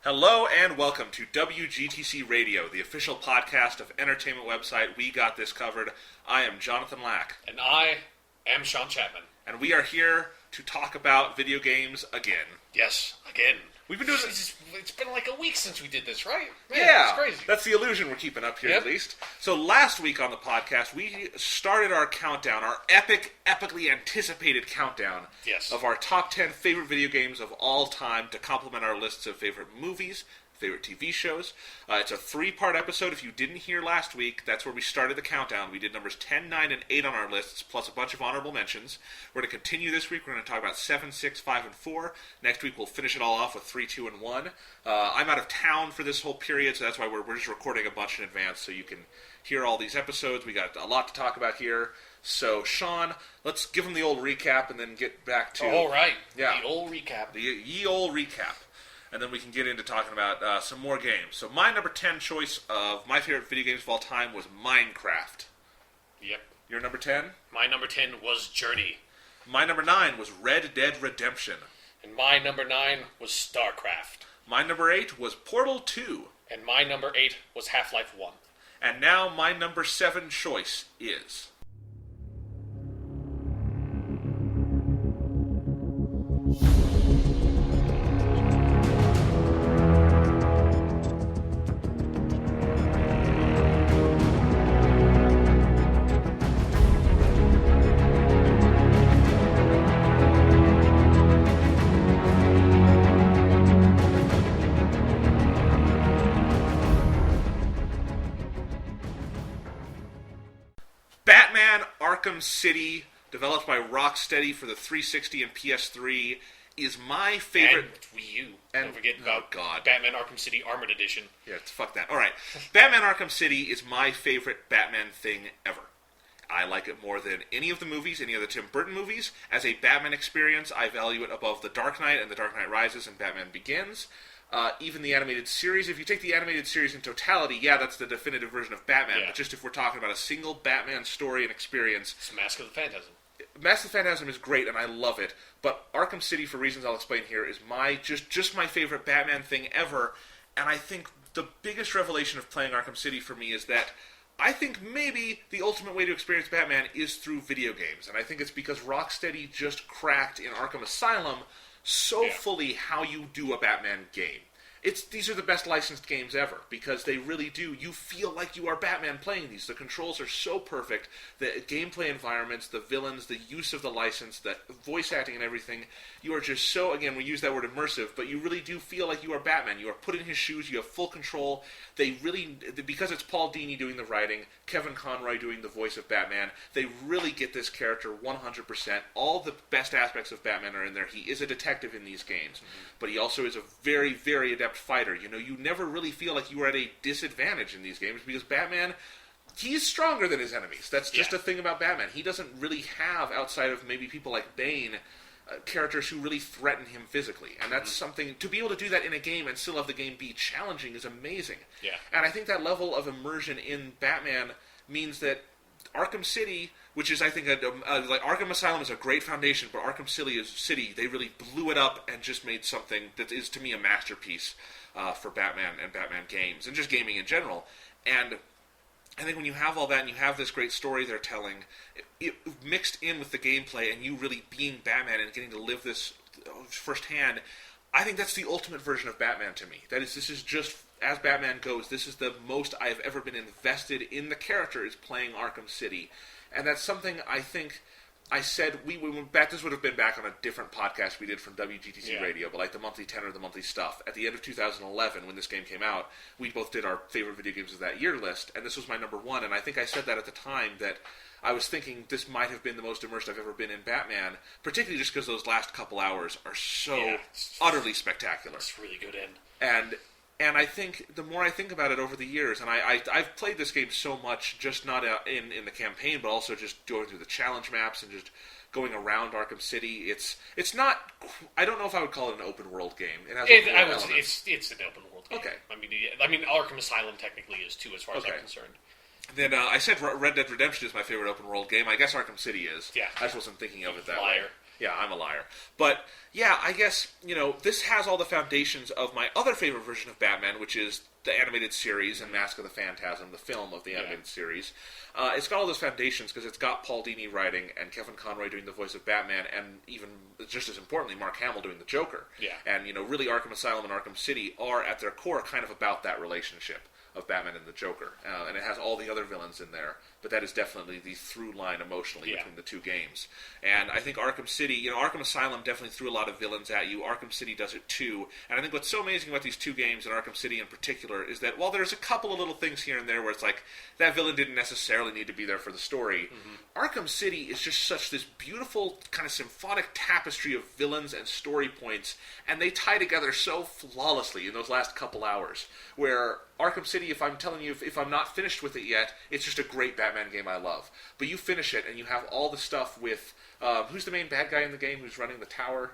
Hello and welcome to WGTC Radio, the official podcast of entertainment website We Got This Covered. I am Jonathan Lack. And I am Sean Chapman. And we are here to talk about video games again. Yes, again. We've been doing this. It's been like a week since we did this, right? Man, yeah, it's crazy. That's the illusion we're keeping up here, at least. So last week on the podcast, we started our countdown, our epically anticipated countdown of our top 10 favorite video games of all time to complement our lists of favorite movies, favorite TV shows. It's a 3-part episode. If you didn't hear last week, that's where we started the countdown. We did numbers 10, 9, and 8 on our lists, plus a bunch of honorable mentions. We're going to continue this week. We're going to talk about 7, 6, 5, and 4. Next week, we'll finish it all off with 3, 2, and 1. I'm out of town for this whole period, so that's why we're just recording a bunch in advance so you can hear all these episodes. We got a lot to talk about here. So, Sean, let's give them the old recap and then get back to... All right. Yeah. The old recap. The ye old recap. And then we can get into talking about some more games. So my number 10 choice of my favorite video games of all time was Minecraft. Yep. Your number 10? My number 10 was Journey. My number 9 was Red Dead Redemption. And my number 9 was StarCraft. My number 8 was Portal 2. And my number 8 was Half-Life 1. And now my number 7 choice is... Batman Arkham City, developed by Rocksteady for the 360 and PS3, is my favorite... And Wii U. Don't forget about God. Batman Arkham City Armored Edition. Yeah, fuck that. Alright, Batman Arkham City is my favorite Batman thing ever. I like it more than any of the movies, any of the Tim Burton movies. As a Batman experience, I value it above The Dark Knight and The Dark Knight Rises and Batman Begins. Even the animated series, if you take the animated series in totality, yeah, that's the definitive version of Batman. Yeah. But just if we're talking about a single Batman story and experience... It's Mask of the Phantasm. Mask of the Phantasm is great, and I love it. But Arkham City, for reasons I'll explain here, is my just my favorite Batman thing ever. And I think the biggest revelation of playing Arkham City for me is that I think maybe the ultimate way to experience Batman is through video games. And I think it's because Rocksteady just cracked in Arkham Asylum so fully how you do a Batman game. These are the best licensed games ever, because they really do. You feel like you are Batman playing these. The controls are so perfect. The gameplay environments, the villains, the use of the license, the voice acting and everything, you are just so, again, we use that word immersive, but you really do feel like you are Batman. You are put in his shoes, you have full control. They really, because it's Paul Dini doing the writing, Kevin Conroy doing the voice of Batman, they really get this character 100%. All the best aspects of Batman are in there. He is a detective in these games, but he also is a very, very adept fighter. You know, you never really feel like you are at a disadvantage in these games because Batman, he's stronger than his enemies. That's just a thing about Batman. He doesn't really have, outside of maybe people like Bane, characters who really threaten him physically. And that's something, to be able to do that in a game and still have the game be challenging is amazing. Yeah. And I think that level of immersion in Batman means that Arkham City, which is, I think, like Arkham Asylum is a great foundation, but Arkham City, they really blew it up and just made something that is, to me, a masterpiece for Batman and Batman games, and just gaming in general. And I think when you have all that, and you have this great story they're telling, it mixed in with the gameplay, and you really being Batman and getting to live this firsthand, I think that's the ultimate version of Batman to me. This is just, as Batman goes, this is the most I have ever been invested in the character, is playing Arkham City. And that's something I think I said, we went back, this would have been back on a different podcast we did from WGTC Radio, but like the monthly 10 or the monthly stuff. At the end of 2011, when this game came out, we both did our favorite video games of that year list, and this was my number 1, and I think I said that at the time, that I was thinking this might have been the most immersed I've ever been in Batman, particularly just because those last couple hours are so utterly spectacular. It's really good end. And I think, the more I think about it over the years, and I've played this game so much, just not in the campaign, but also just going through the challenge maps and just going around Arkham City. It's not, I don't know if I would call it an open world game. It has it's an open world game. Okay. I mean, Arkham Asylum technically is too, as far as I'm concerned. Then I said Red Dead Redemption is my favorite open world game. I guess Arkham City is. Yeah. I just wasn't thinking of it that Liar. way. Yeah, I'm a liar. But, yeah, I guess, this has all the foundations of my other favorite version of Batman, which is the animated series and Mask of the Phantasm, the film of the animated series. It's got all those foundations because it's got Paul Dini writing and Kevin Conroy doing the voice of Batman, and even, just as importantly, Mark Hamill doing the Joker. Yeah. And, really Arkham Asylum and Arkham City are, at their core, kind of about that relationship of Batman and the Joker. And it has all the other villains in there, but that is definitely the through line emotionally between the two games. And I think Arkham City, Arkham Asylum definitely threw a lot of villains at you. Arkham City does it too. And I think what's so amazing about these two games, and Arkham City in particular, is that while there's a couple of little things here and there where it's like, that villain didn't necessarily need to be there for the story, Arkham City is just such this beautiful kind of symphonic tapestry of villains and story points, and they tie together so flawlessly in those last couple hours, where Arkham City, if I'm telling you, if I'm not finished with it yet, it's just a great Batman game I love. But you finish it, and you have all the stuff with, who's the main bad guy in the game who's running the tower?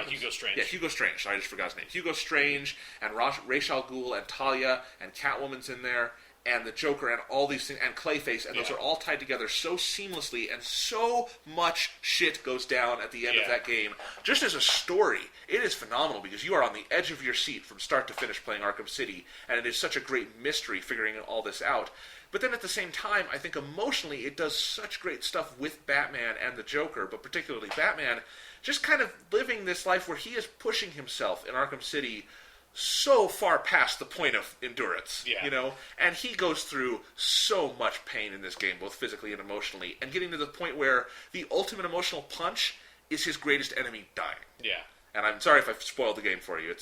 Hugo Strange. Yeah, Hugo Strange. I just forgot his name. Hugo Strange, and Ra's al Ghul, and Talia, and Catwoman's in there, and the Joker, and all these things, and Clayface, and those are all tied together so seamlessly, and so much shit goes down at the end of that game. Just as a story, it is phenomenal, because you are on the edge of your seat from start to finish playing Arkham City, and it is such a great mystery figuring all this out. But then at the same time, I think emotionally it does such great stuff with Batman and the Joker, but particularly Batman, just kind of living this life where he is pushing himself in Arkham City so far past the point of endurance, and he goes through so much pain in this game, both physically and emotionally, and getting to the point where the ultimate emotional punch is his greatest enemy dying. Yeah. And I'm sorry if I've spoiled the game for you.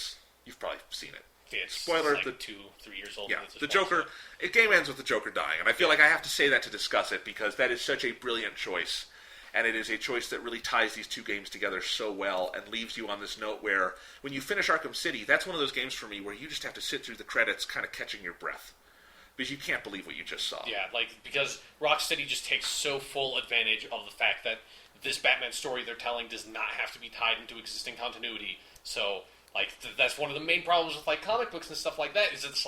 You've probably seen it. Yeah, it's Spoiler: like the 2-3 years old. Yeah, the Joker. The game ends with the Joker dying, and I feel like I have to say that to discuss it because that is such a brilliant choice. And it is a choice that really ties these two games together so well and leaves you on this note where, when you finish Arkham City, that's one of those games for me where you just have to sit through the credits kind of catching your breath. Because you can't believe what you just saw. Yeah, because Rocksteady just takes so full advantage of the fact that this Batman story they're telling does not have to be tied into existing continuity. So, that's one of the main problems with, comic books and stuff like that, is it's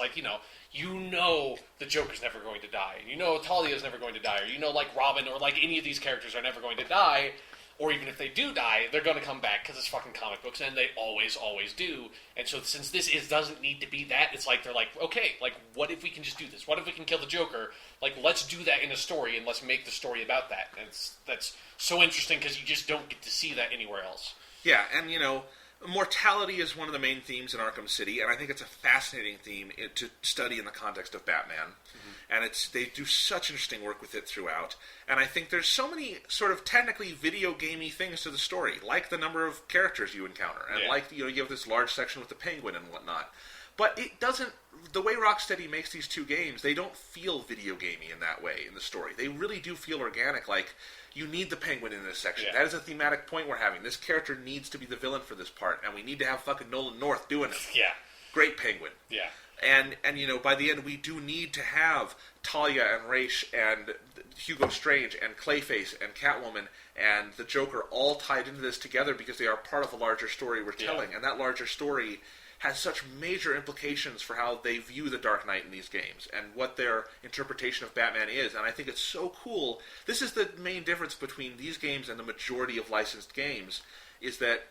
the Joker's never going to die, and Talia's never going to die, or Robin or any of these characters are never going to die, or even if they do die, they're going to come back because it's fucking comic books, and they always do. And so since doesn't need to be that, it's they're okay, what if we can just do this? What if we can kill the Joker? Let's do that in a story, and let's make the story about that. And that's so interesting because you just don't get to see that anywhere else. Yeah, and mortality is one of the main themes in Arkham City, and I think it's a fascinating theme to study in the context of Batman. And they do such interesting work with it throughout. And I think there's so many sort of technically video gamey things to the story, like the number of characters you encounter, and you have this large section with the Penguin and whatnot. But it doesn't. The way Rocksteady makes these two games, they don't feel video gamey in that way in the story. They really do feel organic. You need the Penguin in this section. Yeah. That is a thematic point we're having. This character needs to be the villain for this part, and we need to have fucking Nolan North doing it. Yeah. Great Penguin. Yeah. And by the end, we do need to have Talia and Ra's and Hugo Strange and Clayface and Catwoman and the Joker all tied into this together because they are part of a larger story we're telling. And that larger story has such major implications for how they view the Dark Knight in these games and what their interpretation of Batman is. And I think it's so cool. This is the main difference between these games and the majority of licensed games, is that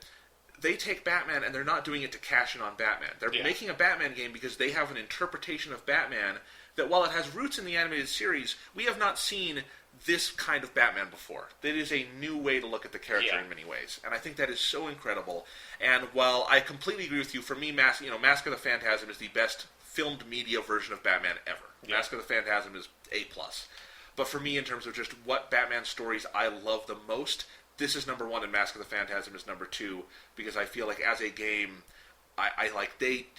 they take Batman and they're not doing it to cash in on Batman. They're making a Batman game because they have an interpretation of Batman that, while it has roots in the animated series, we have not seen this kind of Batman before. It is a new way to look at the character in many ways, and I think that is so incredible. And while I completely agree with you, for me, Mask of the Phantasm is the best filmed media version of Batman ever. Yeah. Mask of the Phantasm is A+. But for me, in terms of just what Batman stories I love the most, this is number one, and Mask of the Phantasm is number two, because I feel like as a game,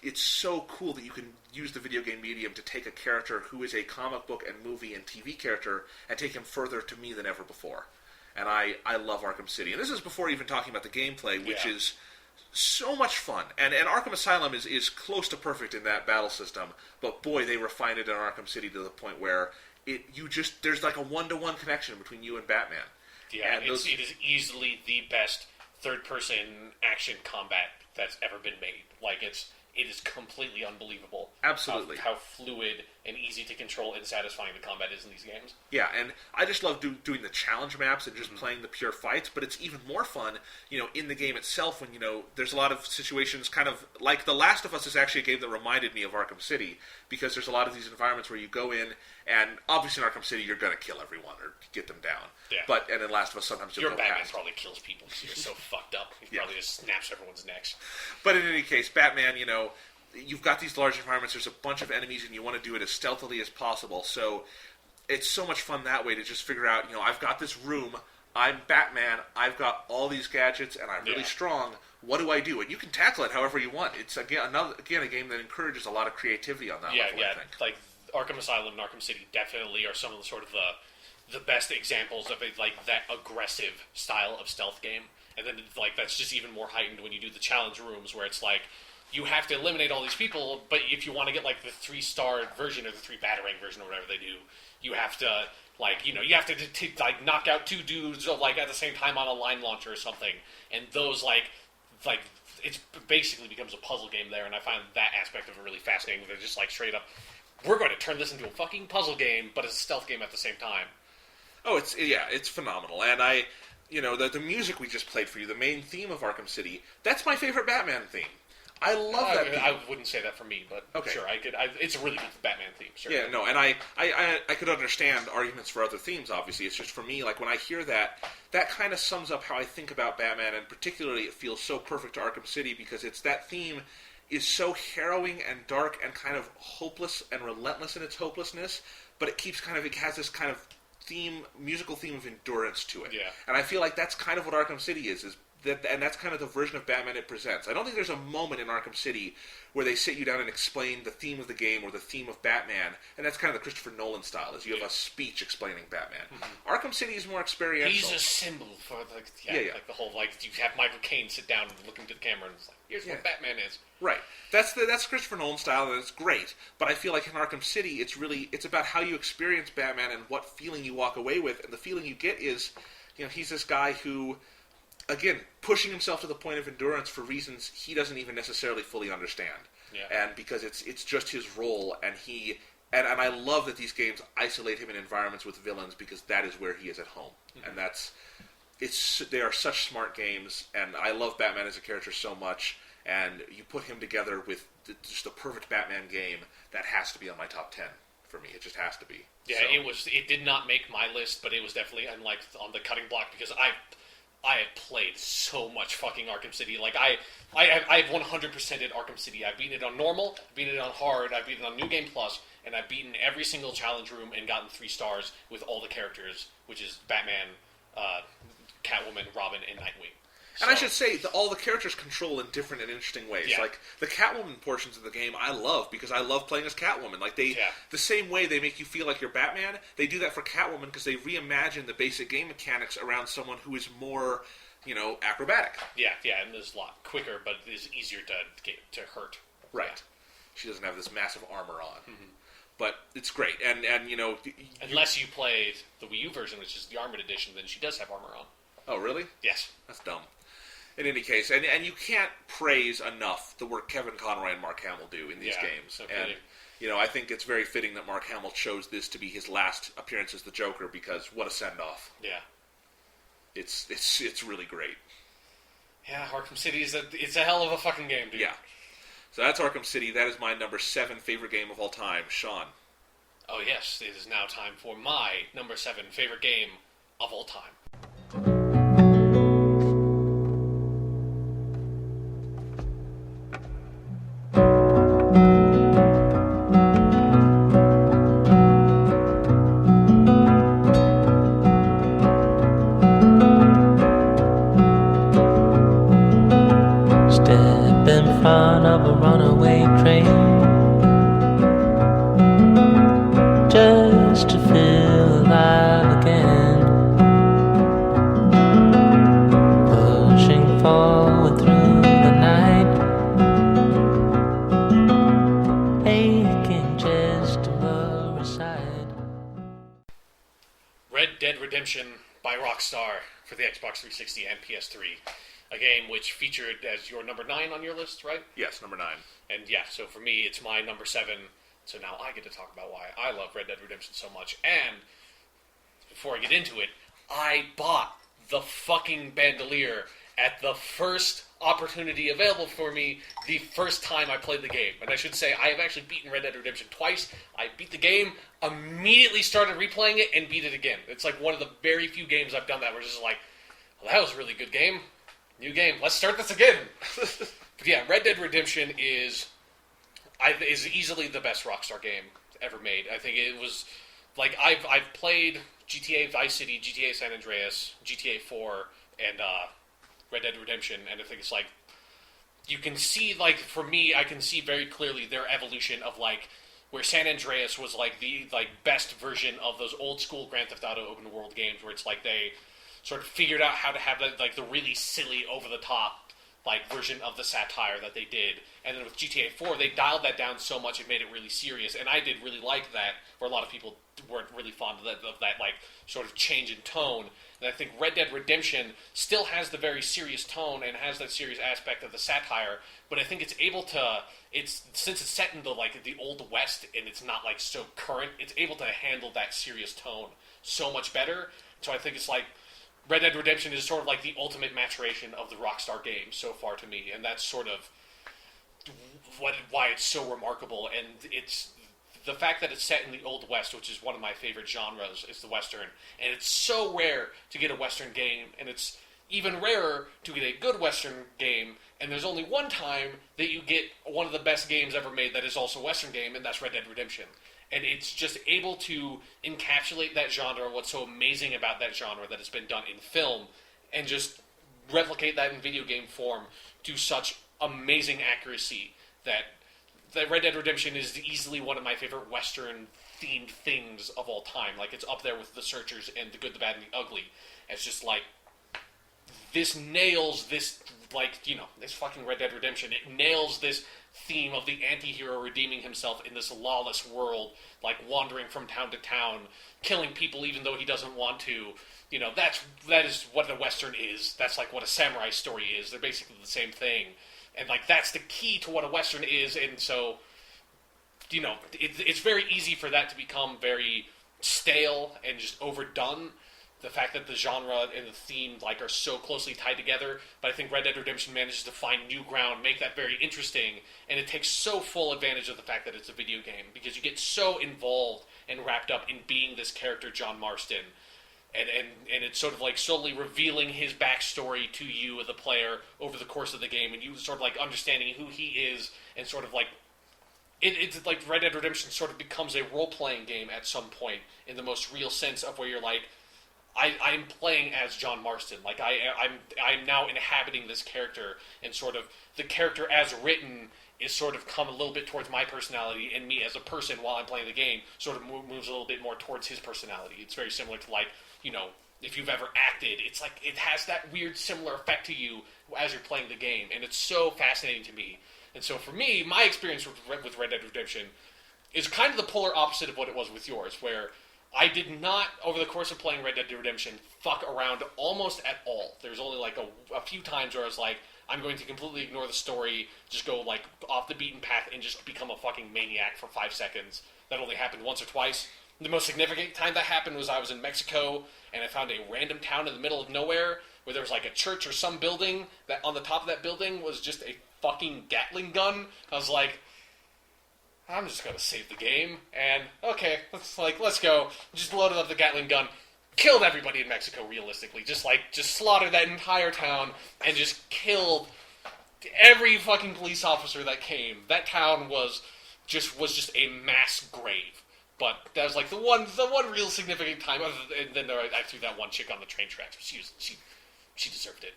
it's so cool that you can use the video game medium to take a character who is a comic book and movie and TV character and take him further to me than ever before. And I love Arkham City. And this is before even talking about the gameplay, which is so much fun. And Arkham Asylum is close to perfect in that battle system, but boy, they refined it in Arkham City to the point where there's like a one-to-one connection between you and Batman. Yeah, and it is easily the best third-person action combat that's ever been made. it is completely unbelievable. Absolutely. How fluid and easy to control and satisfying the combat is in these games. Yeah, and I just love doing the challenge maps and just playing the pure fights, but it's even more fun, in the game itself when, there's a lot of situations kind of like The Last of Us is actually a game that reminded me of Arkham City, because there's a lot of these environments where you go in, and obviously in Arkham City you're going to kill everyone or get them down. Yeah. And in Last of Us sometimes you'll Your go Batman past. probably kills people because you're so fucked up. He probably just snaps everyone's necks. But in any case, Batman, you've got these large environments, there's a bunch of enemies, and you want to do it as stealthily as possible. So it's so much fun that way to just figure out, I've got this room, I'm Batman, I've got all these gadgets, and I'm really strong. What do I do? And you can tackle it however you want. It's, again, a game that encourages a lot of creativity on that level, I think. Like Arkham Asylum and Arkham City definitely are some of the sort of the best examples of that aggressive style of stealth game. And then, that's just even more heightened when you do the challenge rooms, where it's you have to eliminate all these people, but if you want to get, the 3-star version or the 3-batarang version or whatever they do, you have to, you have to knock out 2 dudes, at the same time on a line launcher or something. And those, it basically becomes a puzzle game there, and I find that aspect of it really fascinating. They're just, straight up, we're going to turn this into a fucking puzzle game, but it's a stealth game at the same time. Oh, it's phenomenal. And the music we just played for you, the main theme of Arkham City, that's my favorite Batman theme. I love that theme. I wouldn't say that for me, but okay. Sure, it's a really good Batman theme. Sure. Yeah, no, and I could understand arguments for other themes, obviously. It's just for me, when I hear that kind of sums up how I think about Batman, and particularly it feels so perfect to Arkham City, because that theme is so harrowing and dark and kind of hopeless and relentless in its hopelessness, but it has this kind of musical theme of endurance to it. Yeah. And I feel like that's kind of what Arkham City is and that's kind of the version of Batman it presents. I don't think there's a moment in Arkham City where they sit you down and explain the theme of the game or the theme of Batman, and that's kind of the Christopher Nolan style, is you have a speech explaining Batman. Mm-hmm. Arkham City is more experiential. He's a symbol for the whole, you have Michael Caine sit down and look into the camera and it's here's what Batman is. Right. That's Christopher Nolan style, and it's great, but I feel like in Arkham City it's about how you experience Batman and what feeling you walk away with, and the feeling you get is, he's this guy who, again, pushing himself to the point of endurance for reasons he doesn't even necessarily fully understand. Yeah. And because it's just his role, and and I love that these games isolate him in environments with villains, because that is where he is at home. Mm-hmm. And they are such smart games, and I love Batman as a character so much, and you put him together with just the perfect Batman game, that has to be on my top 10 for me. It just has to be. Yeah, so. It did not make my list, but it was definitely on the cutting block, because I have played so much fucking Arkham City. I've 100%ed Arkham City. I've beaten it on normal, I've beaten it on hard, I've beaten it on New Game Plus, and I've beaten every single challenge room and gotten 3 stars with all the characters, which is Batman, Catwoman, Robin, and Nightwing. And I should say that all the characters control in different and interesting ways. Yeah. The Catwoman portions of the game, I love, because I love playing as Catwoman. The same way they make you feel like you're Batman, they do that for Catwoman, because they reimagine the basic game mechanics around someone who is more, acrobatic. Yeah, and it's a lot quicker, but it is easier to hurt. Right. Yeah. She doesn't have this massive armor on. Mm-hmm. But it's great, and unless you play the Wii U version, which is the Armored Edition, then she does have armor on. Oh, really? Yes. That's dumb. In any case, and you can't praise enough the work Kevin Conroy and Mark Hamill do in these games. Okay. And, I think it's very fitting that Mark Hamill chose this to be his last appearance as the Joker, because what a send-off. Yeah. It's really great. Yeah, Arkham City it's a hell of a fucking game, dude. Yeah. So that's Arkham City. That is my number 7 favorite game of all time. Sean. Oh, yes. It is now time for my number 7 favorite game of all time. Front of a runaway train, just to feel alive again, pushing forward through the night, aching just to move aside. Red Dead Redemption by Rockstar for the Xbox 360 and PS3. a game which featured as your number 9 on your list, right? Yes, number 9. And yeah, so for me, it's my number 7. So now I get to talk about why I love Red Dead Redemption so much. And before I get into it, I bought the fucking bandolier at the first opportunity available for me the first time I played the game. And I should say, I have actually beaten Red Dead Redemption twice. I beat the game, immediately started replaying it, and beat it again. It's like one of the very few games I've done that where it's just like, well, that was a really good game. New game. Let's start this again. But yeah, Red Dead Redemption is easily the best Rockstar game ever made. I think it was like I've played GTA Vice City, GTA San Andreas, GTA 4, and Red Dead Redemption, and I think it's like you can see, like, for me, I can see very clearly their evolution of like where San Andreas was like the best version of those old school Grand Theft Auto open world games, where it's like they sort of figured out how to have the really silly, over the top version of the satire that they did. And then with GTA 4, they dialed that down so much it made it really serious. And I did really like that, where a lot of people weren't really fond of that sort of change in tone. And I think Red Dead Redemption still has the very serious tone and has that serious aspect of the satire, but I think it's able to, since it's set in the Old West and it's not so current, it's able to handle that serious tone so much better. So I think it's like Red Dead Redemption is sort of like the ultimate maturation of the Rockstar game so far to me, and that's sort of why it's so remarkable. And it's the fact that it's set in the Old West, which is one of my favorite genres, is the Western, and it's so rare to get a Western game, and it's even rarer to get a good Western game, and there's only one time that you get one of the best games ever made that is also a Western game, and that's Red Dead Redemption. And it's just able to encapsulate that genre, what's so amazing about that genre that it's been done in film, and just replicate that in video game form to such amazing accuracy that Red Dead Redemption is easily one of my favorite Western-themed things of all time. Like, it's up there with The Searchers and The Good, the Bad, and the Ugly. It's just like, this nails this, this fucking Red Dead Redemption. It nails this theme of the anti-hero redeeming himself in this lawless world, wandering from town to town, killing people even though he doesn't want to. That is what a Western is. That's what a samurai story is. They're basically the same thing. And that's the key to what a Western is, and so, it's very easy for that to become very stale and just overdone. The fact that the genre and the theme are so closely tied together, but I think Red Dead Redemption manages to find new ground, make that very interesting, and it takes so full advantage of the fact that it's a video game, because you get so involved and wrapped up in being this character, John Marston, and it's sort of slowly revealing his backstory to you, the player, over the course of the game, and you sort of understanding who he is, and sort of it's like Red Dead Redemption sort of becomes a role-playing game at some point, in the most real sense of where you're I'm playing as John Marston. I'm now inhabiting this character, and sort of the character as written is sort of come a little bit towards my personality, and me as a person while I'm playing the game sort of moves a little bit more towards his personality. It's very similar to if you've ever acted, it's it has that weird similar effect to you as you're playing the game, and it's so fascinating to me. And so for me, my experience with Red Dead Redemption is kind of the polar opposite of what it was with yours, where I did not, over the course of playing Red Dead Redemption, fuck around almost at all. There's only a few times where I was I'm going to completely ignore the story, just go off the beaten path and just become a fucking maniac for 5 seconds. That only happened once or twice. The most significant time that happened was I was in Mexico, and I found a random town in the middle of nowhere where there was a church or some building, that on the top of that building was just a fucking Gatling gun. I was I'm just gonna save the game, and okay, let's go. Just loaded up the Gatling gun, killed everybody in Mexico realistically. Just slaughtered that entire town, and just killed every fucking police officer that came. That town was just a mass grave. But that was the one real significant time. And then I threw that one chick on the train tracks. She deserved it.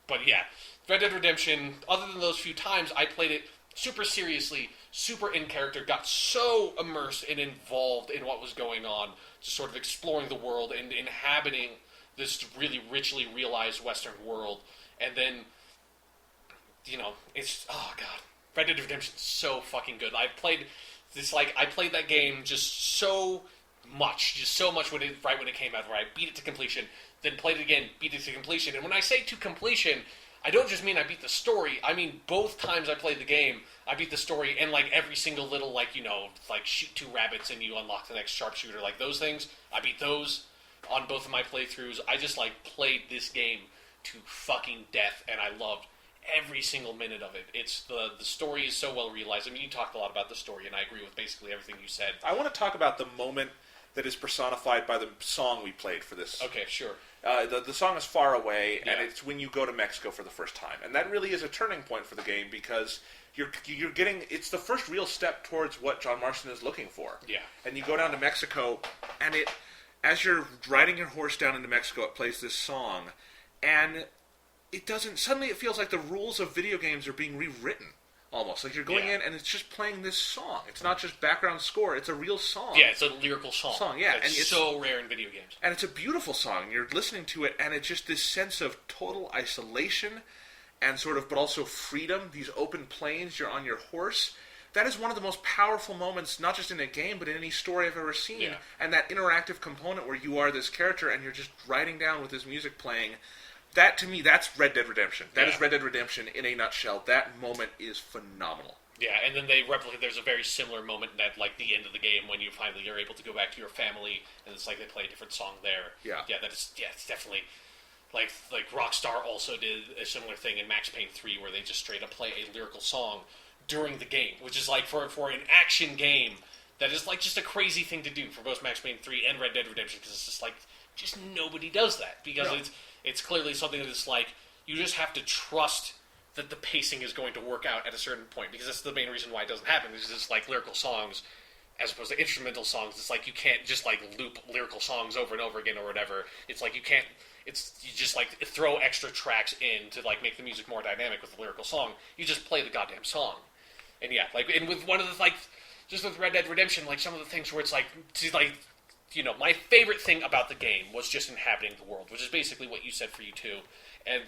But yeah, Red Dead Redemption. Other than those few times, I played it super seriously, super in character. Got so immersed and involved in what was going on, just sort of exploring the world and inhabiting this really richly realized Western world. And then, it's Red Dead Redemption is so fucking good. I played that game just so just so much when it came out, where I beat it to completion, then played it again, beat it to completion. And when I say to completion, I don't just mean I beat the story. I mean both times I played the game, I beat the story, and like every single little like shoot 2 rabbits and you unlock the next sharpshooter, like those things. I beat those on both of my playthroughs. I just like played this game to fucking death, and I loved every single minute of it. It's the story is so well realized. I mean, you talked a lot about the story, and I agree with basically everything you said. I want to talk about the moment that is personified by the song we played for this. Okay, sure. The song is Far Away, and Yeah. it's when you go to Mexico for the first time. And that really is a turning point for the game, because you're getting... It's the first real step towards what John Marston is looking for. Yeah. And you go down to Mexico, and as you're riding your horse down into Mexico, it plays this song, and it doesn't... Suddenly it feels like the rules of video games are being rewritten. Almost. Like you're going in and it's just playing this song. It's not just background score, it's a real song. Yeah, it's a lyrical song. Yeah. It's so rare in video games. And it's a beautiful song. You're listening to it, and it's just this sense of total isolation and but also freedom. These open plains, you're on your horse. That is one of the most powerful moments, not just in a game, but in any story I've ever seen. Yeah. And that interactive component where you are this character and you're just riding down with this music playing. That, to me, that's Red Dead Redemption. That is Red Dead Redemption in a nutshell. That moment is phenomenal. Yeah, and then they replicate. There's a very similar moment at like the end of the game when you finally are able to go back to your family, and it's like they play a different song there. Yeah, it's definitely like Rockstar also did a similar thing in Max Payne 3, where they just straight up play a lyrical song during the game, which is like for an action game that is like just a crazy thing to do for both Max Payne 3 and Red Dead Redemption, because it's just like nobody does that, because it's clearly something that is like you just have to trust that the pacing is going to work out at a certain point, because that's the main reason why it doesn't happen. Because it's like lyrical songs as opposed to instrumental songs. It's like you can't just like loop lyrical songs over and over again or whatever. It's like you can't. You just like throw extra tracks in to like make the music more dynamic with the lyrical song. You just play the goddamn song, and and with one of the just with Red Dead Redemption, like some of the things where it's like my favorite thing about the game was just inhabiting the world, which is basically what you said for you too. And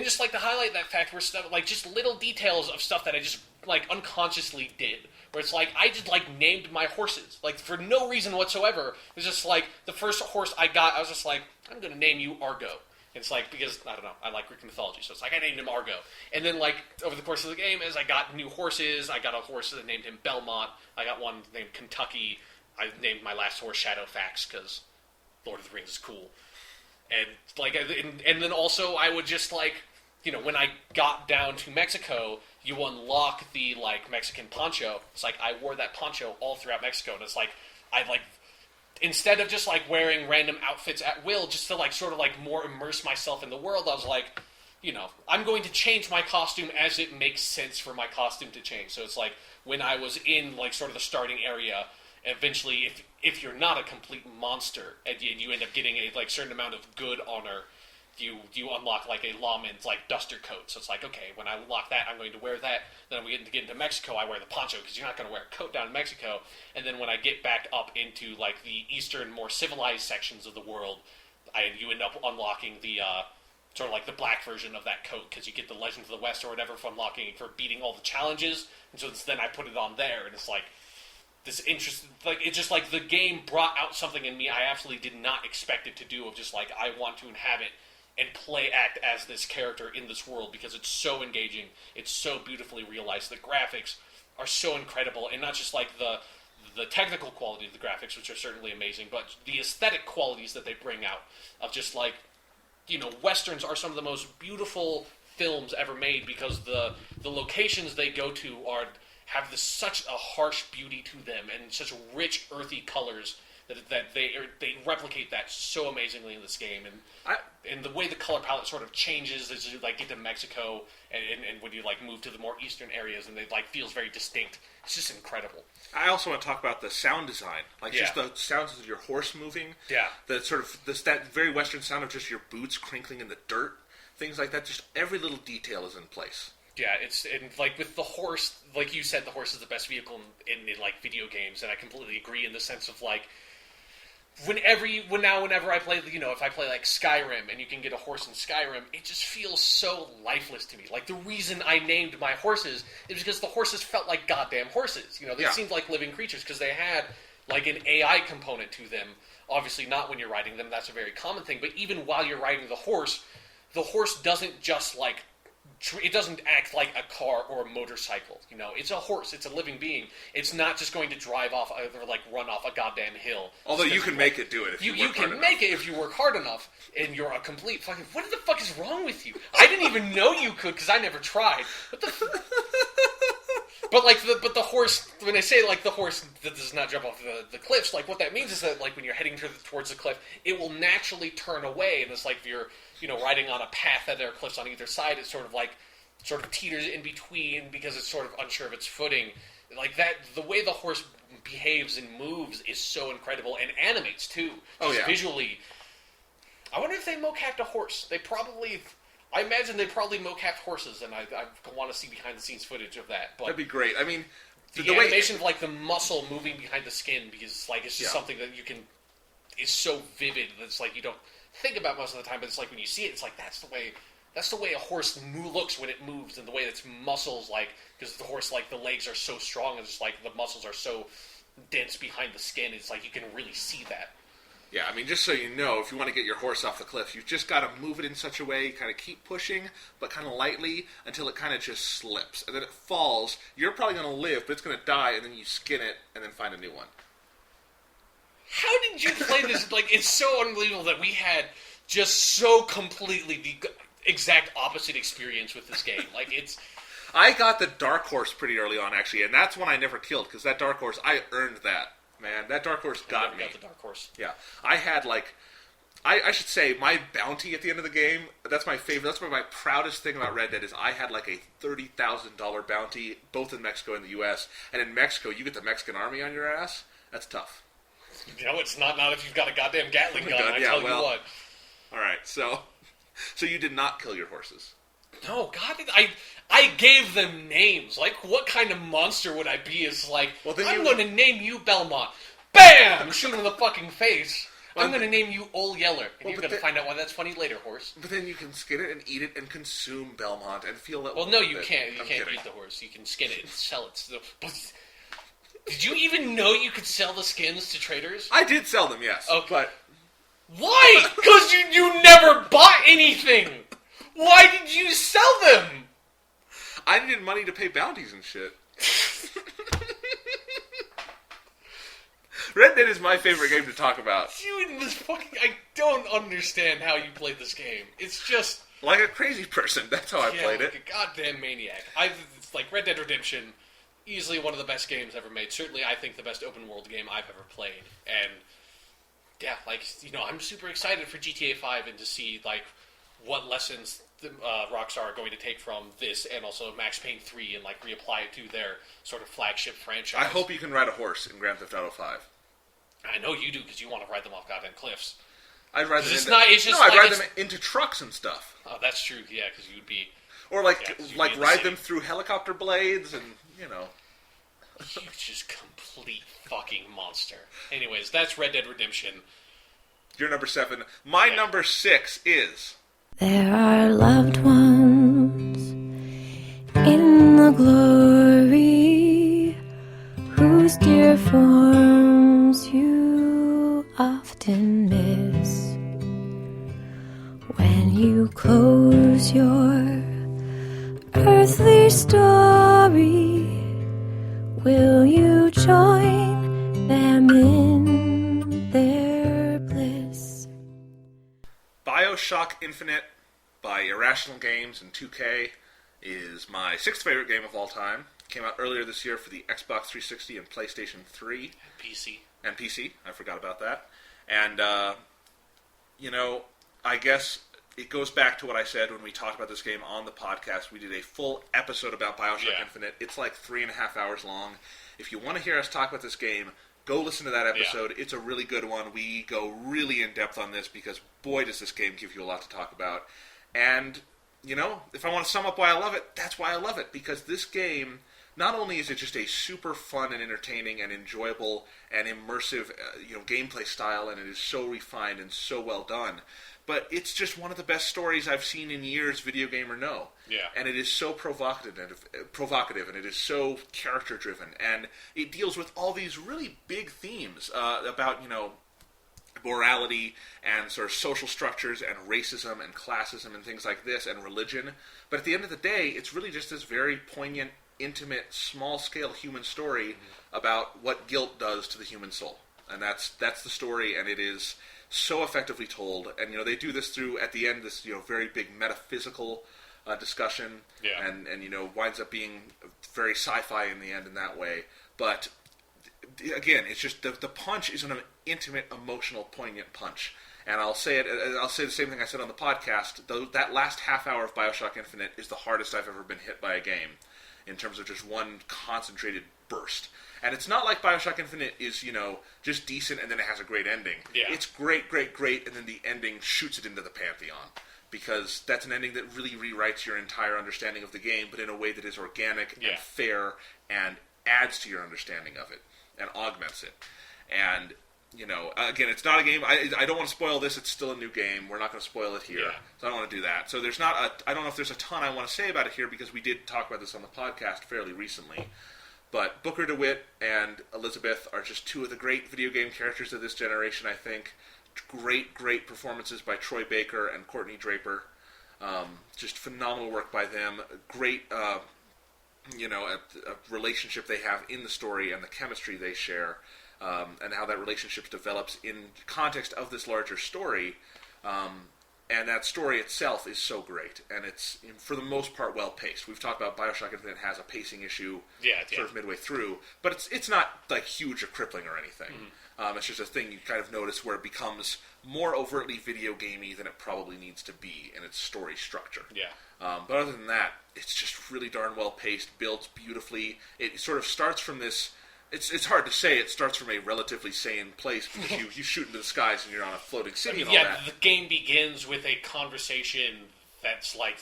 just to highlight that fact where stuff, like just little details of stuff that I just like unconsciously did, where it's like I just like named my horses, like for no reason whatsoever. It was just like the first horse I got, I was just like, I'm gonna name you Argo. And it's like, because I don't know, I like Greek mythology, so it's like I named him Argo. And then like over the course of the game, as I got new horses, I got a horse that named him Belmont. I got one named Kentucky. I named my last horse Shadowfax because Lord of the Rings is cool. And then also I would just when I got down to Mexico, you unlock the Mexican poncho. It's like I wore that poncho all throughout Mexico, and it's like instead of just wearing random outfits at will, just to more immerse myself in the world, I was like, I'm going to change my costume as it makes sense for my costume to change. So it's like when I was in sort of the starting area. Eventually, if you're not a complete monster and you end up getting a certain amount of good honor, you unlock a lawman's duster coat. So it's like, okay, when I unlock that, I'm going to wear that. Then we get into Mexico, I wear the poncho because you're not going to wear a coat down in Mexico. And then when I get back up into the eastern, more civilized sections of the world, you end up unlocking the sort of the black version of that coat because you get the Legend of the West or whatever for beating all the challenges. And so then I put it on there, and it's this interest, it's just the game brought out something in me I absolutely did not expect it to do, of just I want to inhabit and act as this character in this world because it's so engaging, it's so beautifully realized, the graphics are so incredible, and not just the technical quality of the graphics, which are certainly amazing, but the aesthetic qualities that they bring out of just Westerns are some of the most beautiful films ever made because the locations they go to have such a harsh beauty to them and such rich, earthy colors that they replicate that so amazingly in this game. And the way the color palette sort of changes as you get to Mexico and when you move to the more eastern areas, and it feels very distinct. It's just incredible. I also want to talk about the sound design, just the sounds of your horse moving. Yeah, the sort of that very Western sound of just your boots crinkling in the dirt, things like that. Just every little detail is in place. Yeah, with the horse, like you said, the horse is the best vehicle in video games, and I completely agree in the sense of whenever I play, if I play Skyrim and you can get a horse in Skyrim, it just feels so lifeless to me. The reason I named my horses is because the horses felt like goddamn horses. They seemed like living creatures because they had like an AI component to them. Obviously not when you're riding them, that's a very common thing, but even while you're riding the horse doesn't just like, it doesn't act like a car or a motorcycle, you know? It's a horse, it's a living being. It's not just going to drive off or like run off a goddamn hill. Although you can make it do it if you work hard enough. You can make it if you work hard enough, and you're a complete fucking... What the fuck is wrong with you? I didn't even know you could, because I never tried. What the... But the horse, when I say like the horse that does not jump off the cliffs, like what that means is that like when you're heading towards the cliff, it will naturally turn away, and it's like if you're, you know, riding on a path that there are cliffs on either side, it's sort of teeters in between because it's sort of unsure of its footing. Like that, the way the horse behaves and moves is so incredible, and animates too. Just visually. I wonder if they mocapped a horse. I imagine they probably mocapped horses, and I want to see behind-the-scenes footage of that. But that'd be great. I mean, the animation of like the muscle moving behind the skin, because like it's just something that you can. It's so vivid that it's like you don't think about most of the time, but it's like when you see it, it's like that's the way a horse looks when it moves, and the way its muscles, like, because the horse, like, the legs are so strong, and it's like the muscles are so dense behind the skin, it's like you can really see that. Yeah, I mean, just so you know, if you want to get your horse off the cliff, you've just got to move it in such a way, kind of keep pushing, but kind of lightly, until it kind of just slips. And then it falls. You're probably going to live, but it's going to die, and then you skin it, and then find a new one. How did you play this? Like, it's so unbelievable that we had just so completely the exact opposite experience with this game. Like, it's... I got the Dark Horse pretty early on, actually, and that's one I never killed, because that Dark Horse, I earned that. Man, that Dark Horse got me. Got the Dark Horse. Yeah. I had, like... I should say, my bounty at the end of the game, that's my favorite. That's my proudest thing about Red Dead is I had, like, a $30,000 bounty, both in Mexico and the U.S., and in Mexico, you get the Mexican army on your ass. That's tough. You know, it's not if you've got a goddamn Gatling gun, I tell you what. Alright, so you did not kill your horses. No, God, I gave them names. Like, what kind of monster would I be? It's like, I'm going to name you Belmont. BAM! Shoot him in the fucking face. I'm going to name you Old Yeller. And you're going to find out why that's funny later, horse. But then you can skin it and eat it and consume Belmont and feel that... Well, no, you can't. You can't eat the horse. You can skin it and sell it. Did you even know you could sell the skins to traders? I did sell them, yes. Okay. But... Why? Because you never bought anything! Why did you sell them? I needed money to pay bounties and shit. Red Dead is my favorite game to talk about. I don't understand how you played this game. It's just... Like a crazy person, that's how I played it. Like a goddamn maniac. It's like Red Dead Redemption, easily one of the best games ever made. Certainly, I think the best open world game I've ever played. And, yeah, like, you know, I'm super excited for GTA 5 and to see, like, what lessons Rockstar are going to take from this and also Max Payne 3 and, like, reapply it to their sort of flagship franchise. I hope you can ride a horse in Grand Theft Auto 5. I know you do, because you want to ride them off goddamn cliffs. I'd ride them I'd ride them into trucks and stuff. Oh, that's true, yeah, because you'd be... Or, like ride them through helicopter blades and, you know... You just complete fucking monster. Anyways, that's Red Dead Redemption. You're number 7. My number 6 is... There are loved ones in the glory whose dear forms you often miss when you close your earthly story. Will you join them in their bliss? BioShock Infinite by Irrational Games and 2K is my 6th favorite game of all time. Came out earlier this year for the Xbox 360 and PlayStation 3. And PC. I forgot about that. And, you know, I guess it goes back to what I said when we talked about this game on the podcast. We did a full episode about BioShock Infinite. It's like 3.5 hours long. If you want to hear us talk about this game, go listen to that episode. Yeah. It's a really good one. We go really in depth on this because, boy, does this game give you a lot to talk about. And, you know, if I want to sum up why I love it, that's why I love it. Because this game not only is it just a super fun and entertaining and enjoyable and immersive, gameplay style, and it is so refined and so well done, but it's just one of the best stories I've seen in years, video game or no. Yeah. And it is so provocative, and it is so character driven, and it deals with all these really big themes about morality and sort of social structures and racism and classism and things like this and religion. But at the end of the day, it's really just this very poignant, intimate, small-scale human story about what guilt does to the human soul. And that's the story, and it is so effectively told. And they do this through, at the end, this very big metaphysical discussion, and winds up being very sci-fi in the end in that way. But again, it's just the punch is an intimate, emotional, poignant punch. And I'll say the same thing I said on the podcast. That last half hour of BioShock Infinite is the hardest I've ever been hit by a game, in terms of just one concentrated burst. And it's not like BioShock Infinite is, just decent and then it has a great ending. Yeah. It's great, and then the ending shoots it into the pantheon. Because that's an ending that really rewrites your entire understanding of the game, but in a way that is organic and fair and adds to your understanding of it and augments it. And, again, it's not a game. I don't want to spoil this. It's still a new game. We're not going to spoil it here. So I don't want to do that. So I don't know if there's a ton I want to say about it here, because we did talk about this on the podcast fairly recently. But Booker DeWitt and Elizabeth are just two of the great video game characters of this generation, I think. Great performances by Troy Baker and Courtney Draper. Just phenomenal work by them. Great, a relationship they have in the story and the chemistry they share, and how that relationship develops in context of this larger story. And that story itself is so great, and it's, for the most part, well-paced. We've talked about BioShock Infinite has a pacing issue sort of midway through, but it's not, like, huge or crippling or anything. It's just a thing you kind of notice where it becomes more overtly video gamey than it probably needs to be in its story structure. But other than that, it's just really darn well-paced, builds beautifully. It sort of starts from this... It's hard to say. It starts from a relatively sane place, because you shoot into the skies and you're on a floating city and all that. The game begins with a conversation that's like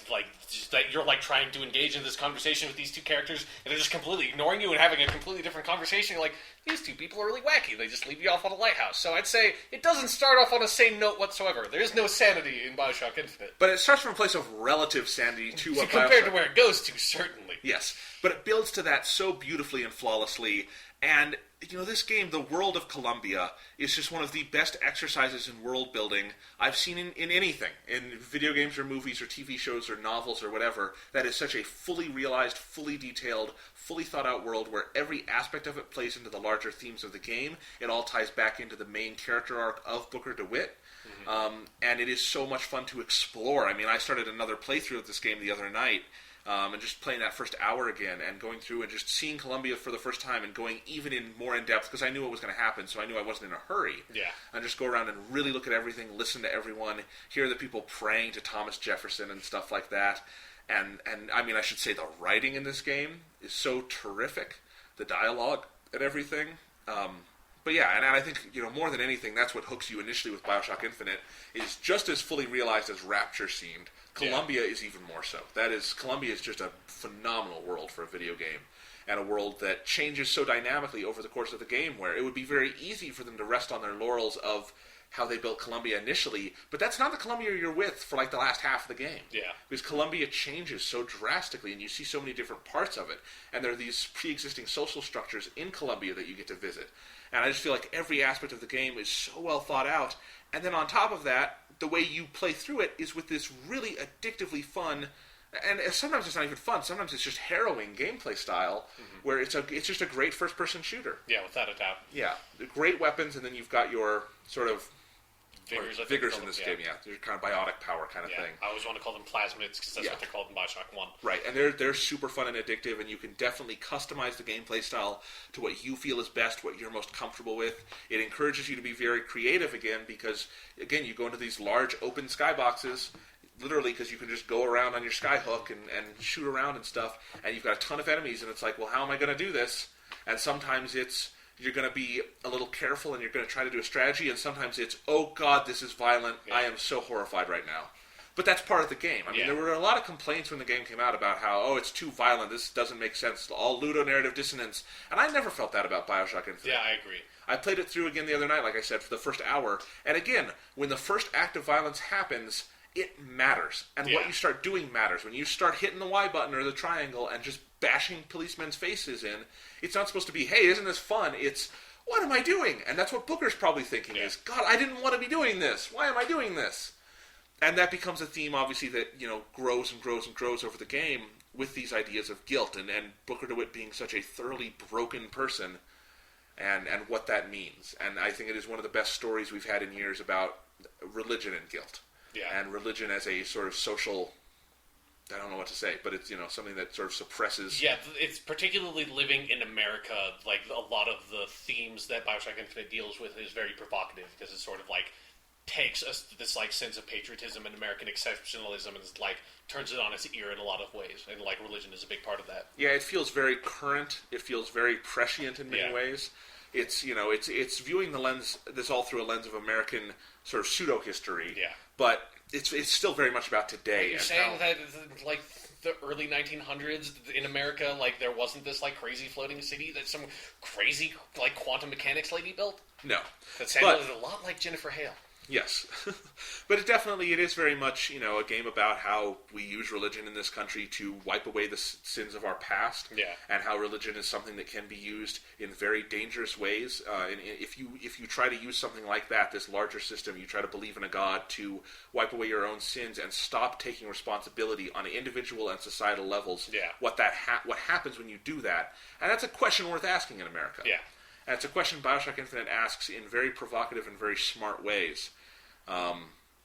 that you're like trying to engage in this conversation with these two characters, and they're just completely ignoring you and having a completely different conversation. You're like, these two people are really wacky. They just leave you off on a lighthouse. So I'd say it doesn't start off on a sane note whatsoever. There is no sanity in BioShock Infinite. But it starts from a place of relative sanity to what compared BioShock... to where it goes to, certainly. Yes, but it builds to that so beautifully and flawlessly. And, this game, the world of Columbia, is just one of the best exercises in world building I've seen in anything. In video games or movies or TV shows or novels or whatever. That is such a fully realized, fully detailed, fully thought out world where every aspect of it plays into the larger themes of the game. It all ties back into the main character arc of Booker DeWitt. And it is so much fun to explore. I mean, I started another playthrough of this game the other night, and just playing that first hour again and going through and just seeing Columbia for the first time and going even more in depth, because I knew what was going to happen, so I knew I wasn't in a hurry. And just go around and really look at everything, listen to everyone, hear the people praying to Thomas Jefferson and stuff like that. And I mean, I should say the writing in this game is so terrific, the dialogue and everything. But yeah, and I think, more than anything, that's what hooks you initially with BioShock Infinite, is just as fully realized as Rapture seemed. Columbia is even more so. Columbia is just a phenomenal world for a video game, and a world that changes so dynamically over the course of the game, where it would be very easy for them to rest on their laurels of how they built Columbia initially, but that's not the Columbia you're with for like the last half of the game. Because Columbia changes so drastically, and you see so many different parts of it, and there are these pre-existing social structures in Columbia that you get to visit. And I just feel like every aspect of the game is so well thought out, and then on top of that, the way you play through it is with this really addictively fun, and sometimes it's not even fun, sometimes it's just harrowing gameplay style, where it's just a great first-person shooter. Without a doubt. Great weapons, and then you've got your sort of vigors in this game, They're kind of biotic power kind of thing. I always want to call them plasmids, because that's what they're called in BioShock 1. Right, and they're super fun and addictive, and you can definitely customize the gameplay style to what you feel is best, what you're most comfortable with. It encourages you to be very creative again, because, again, you go into these large open skyboxes, literally, because you can just go around on your skyhook and shoot around and stuff, and you've got a ton of enemies, and it's like, well, how am I going to do this? And sometimes you're going to be a little careful and you're going to try to do a strategy, and sometimes it's, oh god, this is violent, I am so horrified right now. But that's part of the game. I mean, Yeah. there were a lot of complaints when the game came out about how, oh, it's too violent, this doesn't make sense, all ludonarrative dissonance. And I never felt that about Bioshock Infinite. Yeah, I agree. I played it through again the other night, like I said, for the first hour. And again, when the first act of violence happens, it matters. And what Yeah. you start doing matters. When you start hitting the Y button or the triangle and just bashing policemen's faces in, it's not supposed to be, hey, isn't this fun? It's, what am I doing? And that's what Booker's probably thinking is, God, I didn't want to be doing this. Why am I doing this? And that becomes a theme, obviously, that, grows and grows and grows over the game with these ideas of guilt and Booker DeWitt being such a thoroughly broken person and what that means. And I think it is one of the best stories we've had in years about religion and guilt. Yeah. And religion as a sort of social, I don't know what to say, but it's, something that sort of suppresses. Yeah, it's particularly living in America, like a lot of the themes that Bioshock Infinite deals with is very provocative because it's sort of like takes us this like sense of patriotism and American exceptionalism and like turns it on its ear in a lot of ways, and like religion is a big part of that. Yeah, it feels very current. It feels very prescient in many Yeah. ways. It's it's viewing this all through a lens of American sort of pseudo history. Yeah. But it's still very much about today. You're and saying how, that like the early 1900s in America, like there wasn't this like crazy floating city that some crazy like quantum mechanics lady built? no, That sounded a lot like Jennifer Hale. yes, but it is very much a game about how we use religion in this country to wipe away the sins of our past. Yeah. And how religion is something that can be used in very dangerous ways. And if you try to use something like that, this larger system, you try to believe in a god to wipe away your own sins and stop taking responsibility on individual and societal levels. Yeah. What happens when you do that? And that's a question worth asking in America. Yeah. And it's a question Bioshock Infinite asks in very provocative and very smart ways.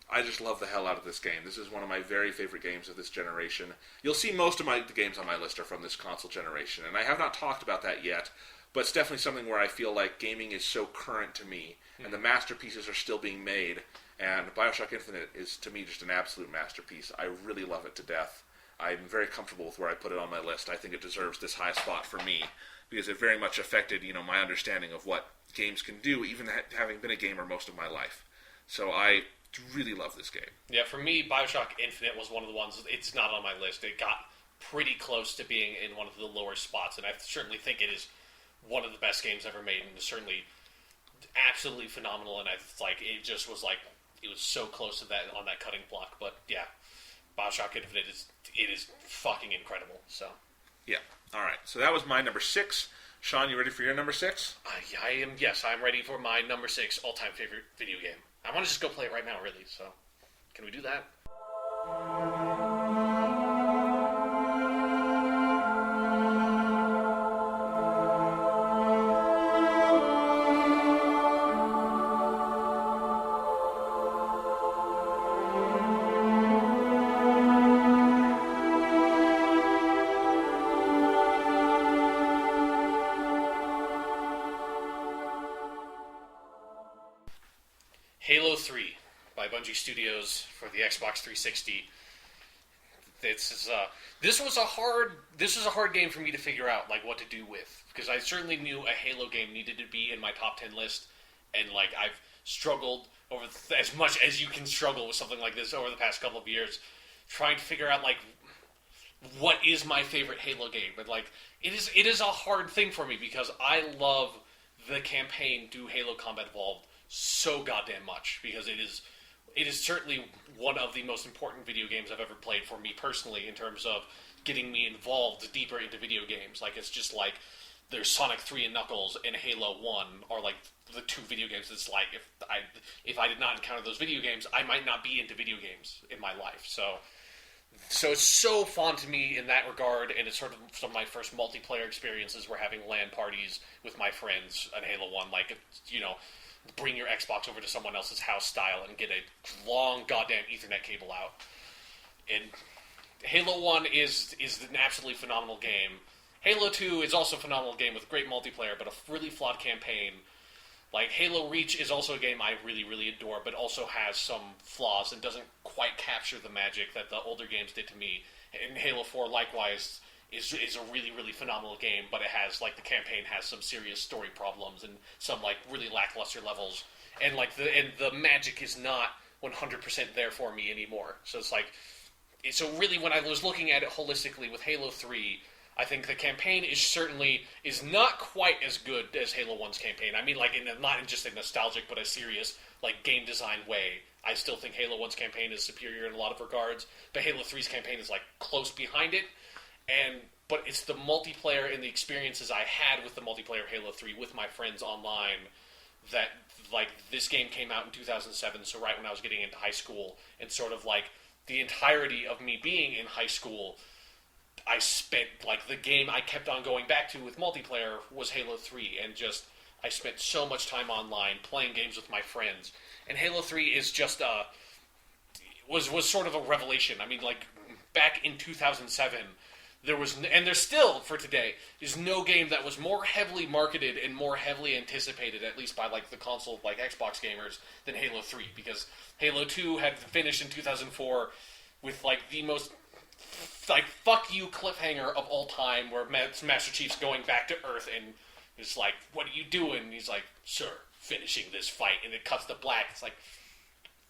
I just love the hell out of this game. This is one of my very favorite games of this generation. You'll see most of the games on my list are from this console generation, and I have not talked about that yet, but it's definitely something where I feel like gaming is so current to me, and the masterpieces are still being made, and Bioshock Infinite is, to me, just an absolute masterpiece. I really love it to death. I'm very comfortable with where I put it on my list. I think it deserves this high spot for me, because it very much affected, my understanding of what games can do, even having been a gamer most of my life. So I really love this game. Yeah, for me, Bioshock Infinite was one of the ones, it's not on my list. It got pretty close to being in one of the lower spots, and I certainly think it is one of the best games ever made, and it's certainly absolutely phenomenal, and it was so close to that on that cutting block. But yeah, Bioshock Infinite is fucking incredible. So Yeah. All right. So that was my number 6. Sean, you ready for your number 6? I am. Yes, I'm ready for my number 6 all-time favorite video game. I want to just go play it right now, really. So, can we do that? Halo 3 by Bungie Studios for the Xbox 360. This was a hard game for me to figure out what to do with, because I certainly knew a Halo game needed to be in my top 10 list, and I've struggled over as much as you can struggle with something like this over the past couple of years, trying to figure out what is my favorite Halo game. But it is a hard thing for me because I love the campaign to Halo Combat Evolved so goddamn much, because it is certainly one of the most important video games I've ever played for me personally in terms of getting me involved deeper into video games. It's just there's Sonic 3 and Knuckles and Halo 1 are the two video games that's if I did not encounter those video games, I might not be into video games in my life. So it's so fond to me in that regard, and it's sort of some of my first multiplayer experiences were having LAN parties with my friends on Halo 1, bring your Xbox over to someone else's house style and get a long goddamn Ethernet cable out. And Halo 1 is an absolutely phenomenal game. Halo 2 is also a phenomenal game with great multiplayer, but a really flawed campaign. Halo Reach is also a game I really, really adore, but also has some flaws and doesn't quite capture the magic that the older games did to me. And Halo 4, likewise, is a really, really phenomenal game, but it has, the campaign has some serious story problems and some, really lackluster levels. And, the magic is not 100% there for me anymore. So it's like, so really when I was looking at it holistically with Halo 3, I think the campaign is not quite as good as Halo 1's campaign. I mean, like, not in just a nostalgic, but a serious, like, game design way. I still think Halo 1's campaign is superior in a lot of regards, but Halo 3's campaign is, like, close behind it. But it's the multiplayer and the experiences I had with the multiplayer of Halo 3 with my friends online that, like, this game came out in 2007, so right when I was getting into high school, and sort of, like, the entirety of me being in high school, I spent, like, the game I kept on going back to with multiplayer was Halo 3, and just, I spent so much time online playing games with my friends. And Halo 3 is just, was sort of a revelation. I mean, like, back in 2007, there was, and there's still, for today, there's no game that was more heavily marketed and more heavily anticipated, at least by, like, the console, like, Xbox gamers, than Halo 3, because Halo 2 had finished in 2004 with, like, the most, like, fuck you cliffhanger of all time, where Master Chief's going back to Earth, and it's like, what are you doing? And he's like, sir, finishing this fight, and it cuts to black. It's like,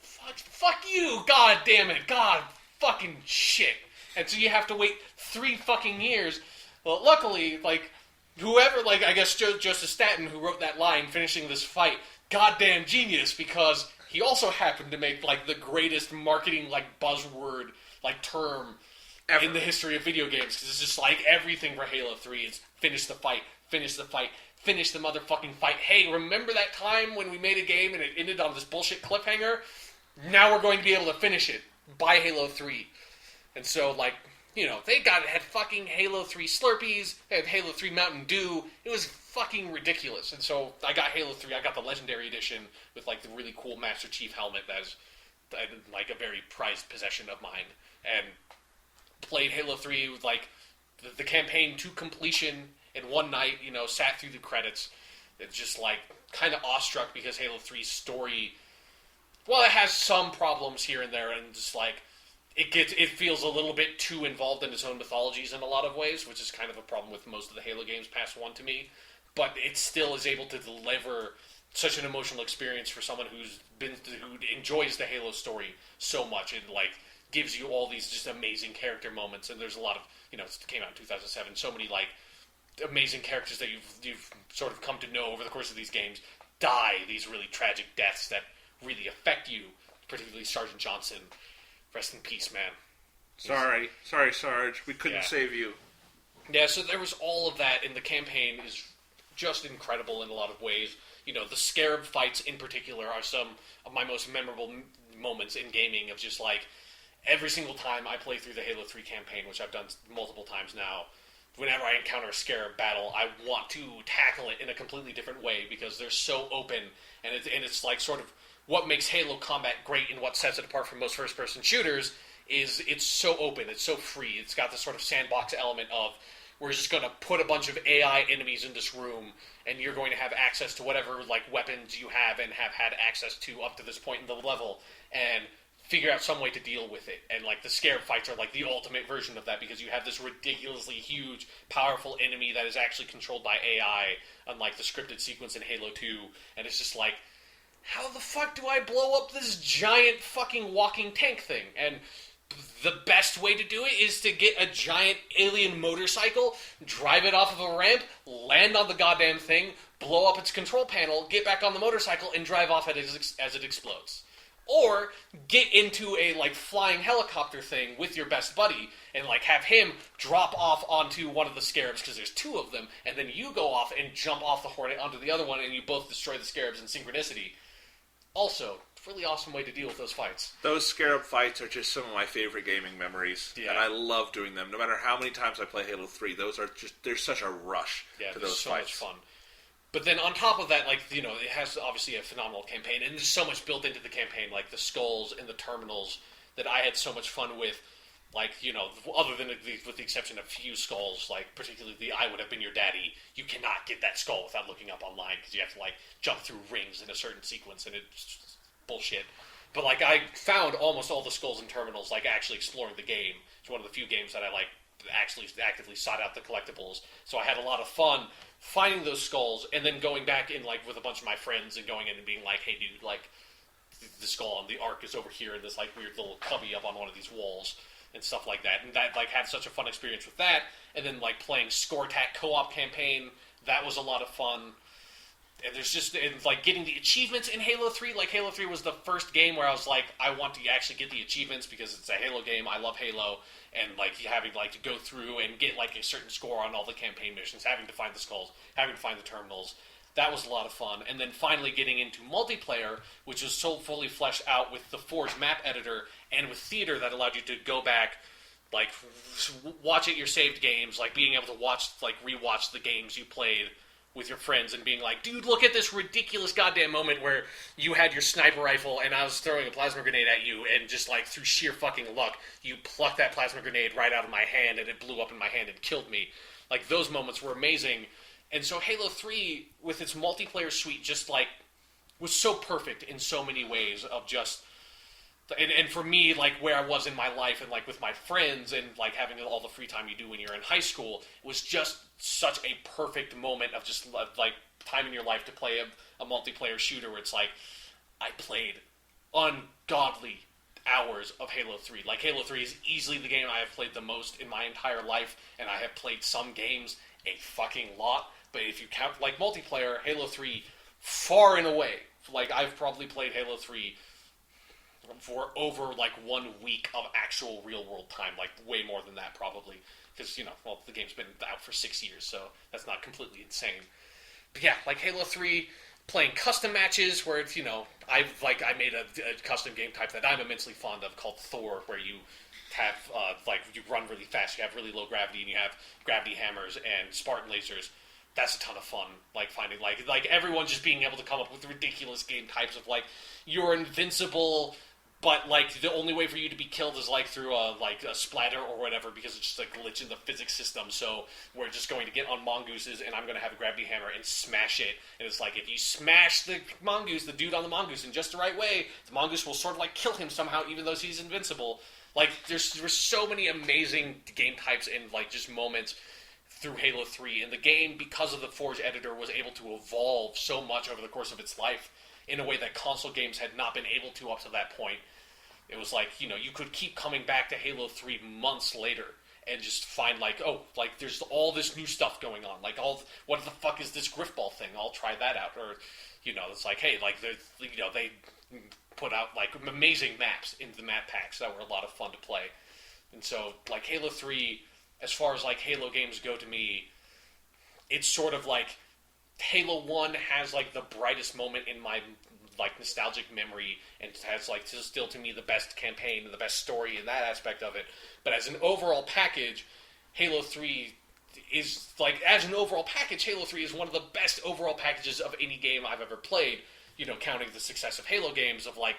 fuck you, god damn it, god fucking shit. And so you have to wait 3 fucking years. Well, luckily, like, whoever, like, I guess Joseph Staten, who wrote that line, finishing this fight, goddamn genius, because he also happened to make, like, the greatest marketing, like, buzzword, like, term ever in the history of video games, because it's just, like, everything for Halo 3 is finish the fight, finish the fight, finish the motherfucking fight. Hey, remember that time when we made a game and it ended on this bullshit cliffhanger? Now we're going to be able to finish it by Halo 3. And so, like, you know, they had fucking Halo 3 Slurpees, they had Halo 3 Mountain Dew. It was fucking ridiculous. And so I got Halo 3, I got the Legendary Edition with, like, the really cool Master Chief helmet that is, like, a very prized possession of mine. And played Halo 3 with, like, the campaign to completion in one night, you know, sat through the credits. It's just, like, kind of awestruck because Halo 3's story, well, it has some problems here and there, and just, like, it feels a little bit too involved in its own mythologies in a lot of ways, which is kind of a problem with most of the Halo games past 1 to me. But it still is able to deliver such an emotional experience for someone who enjoys the Halo story so much, and, like, gives you all these just amazing character moments. And there's a lot of, you know, it came out in 2007, so many, like, amazing characters that you've sort of come to know over the course of these games die these really tragic deaths that really affect you, particularly Sergeant Johnson. Rest in peace, man. Sorry, Sarge. We couldn't save you. Yeah, so there was all of that, and the campaign is just incredible in a lot of ways. You know, the Scarab fights in particular are some of my most memorable moments in gaming, of just, like, every single time I play through the Halo 3 campaign, which I've done multiple times now, whenever I encounter a Scarab battle, I want to tackle it in a completely different way, because they're so open, and it's like, sort of, what makes Halo combat great and what sets it apart from most first-person shooters is it's so open, it's so free. It's got this sort of sandbox element of, we're just going to put a bunch of AI enemies in this room, and you're going to have access to whatever, like, weapons you have and have had access to up to this point in the level, and figure out some way to deal with it. And, like, the Scarab fights are, like, the ultimate version of that, because you have this ridiculously huge, powerful enemy that is actually controlled by AI, unlike the scripted sequence in Halo 2, and it's just like, how the fuck do I blow up this giant fucking walking tank thing? And the best way to do it is to get a giant alien motorcycle, drive it off of a ramp, land on the goddamn thing, blow up its control panel, get back on the motorcycle, and drive off as it explodes. Or get into a, like, flying helicopter thing with your best buddy and, like, have him drop off onto one of the Scarabs, because there's 2 of them, and then you go off and jump off the Hornet onto the other one, and you both destroy the Scarabs in synchronicity. Also, really awesome way to deal with those fights. Those Scarab fights are just some of my favorite gaming memories, and I love doing them. No matter how many times I play Halo 3, those are just, there's such a rush to those so fights. Much fun. But then on top of that, like, you know, it has obviously a phenomenal campaign, and there's so much built into the campaign, like the skulls and the terminals that I had so much fun with. Like, you know, other than with the exception of a few skulls, like particularly the I Would Have Been Your Daddy, you cannot get that skull without looking up online, because you have to, like, jump through rings in a certain sequence, and it's bullshit. But, like, I found almost all the skulls and terminals, like, actually exploring the game. It's one of the few games that I, like, actually actively sought out the collectibles. So I had a lot of fun finding those skulls, and then going back in, like, with a bunch of my friends and going in and being like, hey, dude, like, the skull and the arc is over here in this like weird little cubby up on one of these walls and stuff like that. And that like had such a fun experience with that. And then like playing ScoreTac co-op campaign, that was a lot of fun. And there's just and, like getting the achievements in Halo 3. Like Halo 3 was the first game where I was like, I want to actually get the achievements because it's a Halo game. I love Halo, and like having like to go through and get like a certain score on all the campaign missions, having to find the skulls, having to find the terminals. That was a lot of fun. And then finally getting into multiplayer, which was so fully fleshed out with the Forge map editor and with theater that allowed you to go back, like watch at your saved games, like being able to watch like rewatch the games you played with your friends and being like, dude, look at this ridiculous goddamn moment where you had your sniper rifle and I was throwing a plasma grenade at you and just like through sheer fucking luck, you plucked that plasma grenade right out of my hand and it blew up in my hand and killed me. Like those moments were amazing. And so Halo 3 with its multiplayer suite just like was so perfect in so many ways of just and for me, like where I was in my life and like with my friends and like having all the free time you do when you're in high school, it was just such a perfect moment of just like time in your life to play a multiplayer shooter where it's like, I played ungodly hours of Halo 3. Like Halo 3 is easily the game I have played the most in my entire life, and I have played some games a fucking lot, but if you count like multiplayer, Halo 3 far and away, like I've probably played Halo 3 for over like 1 week of actual real world time, like way more than that probably, because well, the game's been out for 6 years, so that's not completely insane. But yeah, like Halo 3, playing custom matches where it's I made a custom game type that I'm immensely fond of called Thor, where you have you run really fast, you have really low gravity, and you have gravity hammers and Spartan lasers. That's a ton of fun, like finding like everyone just being able to come up with ridiculous game types of like you're invincible, but like the only way for you to be killed is like through a splatter or whatever, because it's just a glitch in the physics system. So we're just going to get on mongooses, and I'm going to have a gravity hammer and smash it. And it's like if you smash the mongoose, the dude on the mongoose, in just the right way, the mongoose will sort of like kill him somehow, even though he's invincible. Like there's so many amazing game types and like just moments through Halo 3, and the game, because of the Forge editor, was able to evolve so much over the course of its life in a way that console games had not been able to up to that point. It was like, you could keep coming back to Halo 3 months later and just find like, oh, like there's all this new stuff going on. Like, what the fuck is this Griffball thing? I'll try that out. Or, it's like, hey, like, they put out like amazing maps into the map packs that were a lot of fun to play. And so, like, Halo 3, as far as like Halo games go to me, it's sort of like Halo 1 has like the brightest moment in my like nostalgic memory, and it has like still to me the best campaign and the best story in that aspect of it. But as an overall package, Halo 3 is like Halo 3 is one of the best overall packages of any game I've ever played, counting the success of Halo games of like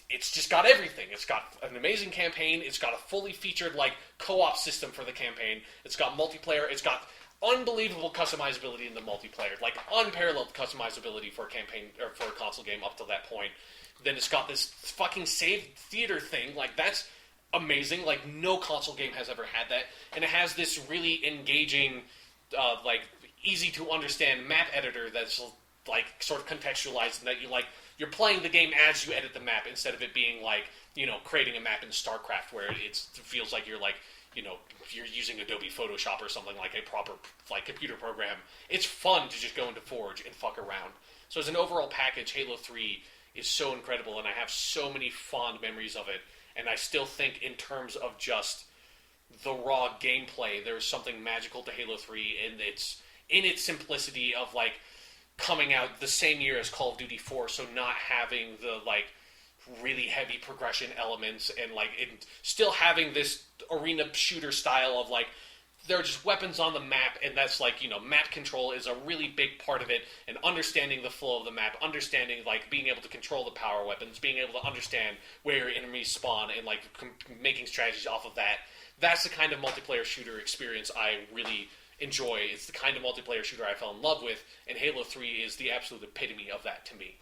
it's just got everything. It's got an amazing campaign, it's got a fully featured like co-op system for the campaign, it's got multiplayer, it's got unbelievable customizability in the multiplayer, like unparalleled customizability for a campaign or for a console game up to that point. Then it's got this fucking saved theater thing, like that's amazing. Like no console game has ever had that, and it has this really engaging, like easy to understand map editor that's like sort of contextualized, and that you're playing the game as you edit the map instead of it being like creating a map in StarCraft where it feels like you're like you're using Adobe Photoshop or something like a proper like computer program. It's fun to just go into Forge and fuck around. So as an overall package, Halo 3 is so incredible, and I have so many fond memories of it. And I still think in terms of just the raw gameplay, there's something magical to Halo 3, and it's in its simplicity of like coming out the same year as Call of Duty 4, so not having the like really heavy progression elements, and like still having this arena shooter style of like there are just weapons on the map, and that's like map control is a really big part of it, and understanding the flow of the map, understanding like being able to control the power weapons, being able to understand where your enemies spawn, and like making strategies off of that. That's the kind of multiplayer shooter experience I really enjoy. It's the kind of multiplayer shooter I fell in love with, and Halo 3 is the absolute epitome of that to me.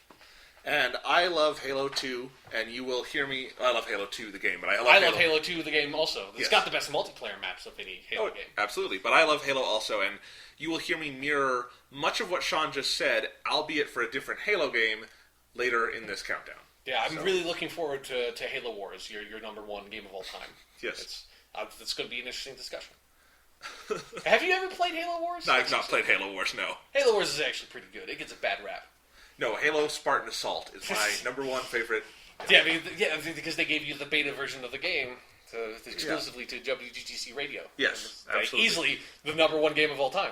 And I love Halo 2, and you will hear me... I love Halo 2, the game, but I love Halo 2, the game, also. It's got the best multiplayer maps of any Halo game. Absolutely, but I love Halo also, and you will hear me mirror much of what Sean just said, albeit for a different Halo game, later in this countdown. Yeah, I'm really looking forward to Halo Wars, your number one game of all time. Yes. It's going to be an interesting discussion. Have you ever played Halo Wars? No, I've not played Halo Wars, no. Halo Wars is actually pretty good. It gets a bad rap. No, Halo Spartan Assault is my number one favorite. Yeah, because they gave you the beta version of the game exclusively to WGTC Radio. Yes, and absolutely. Easily the number one game of all time.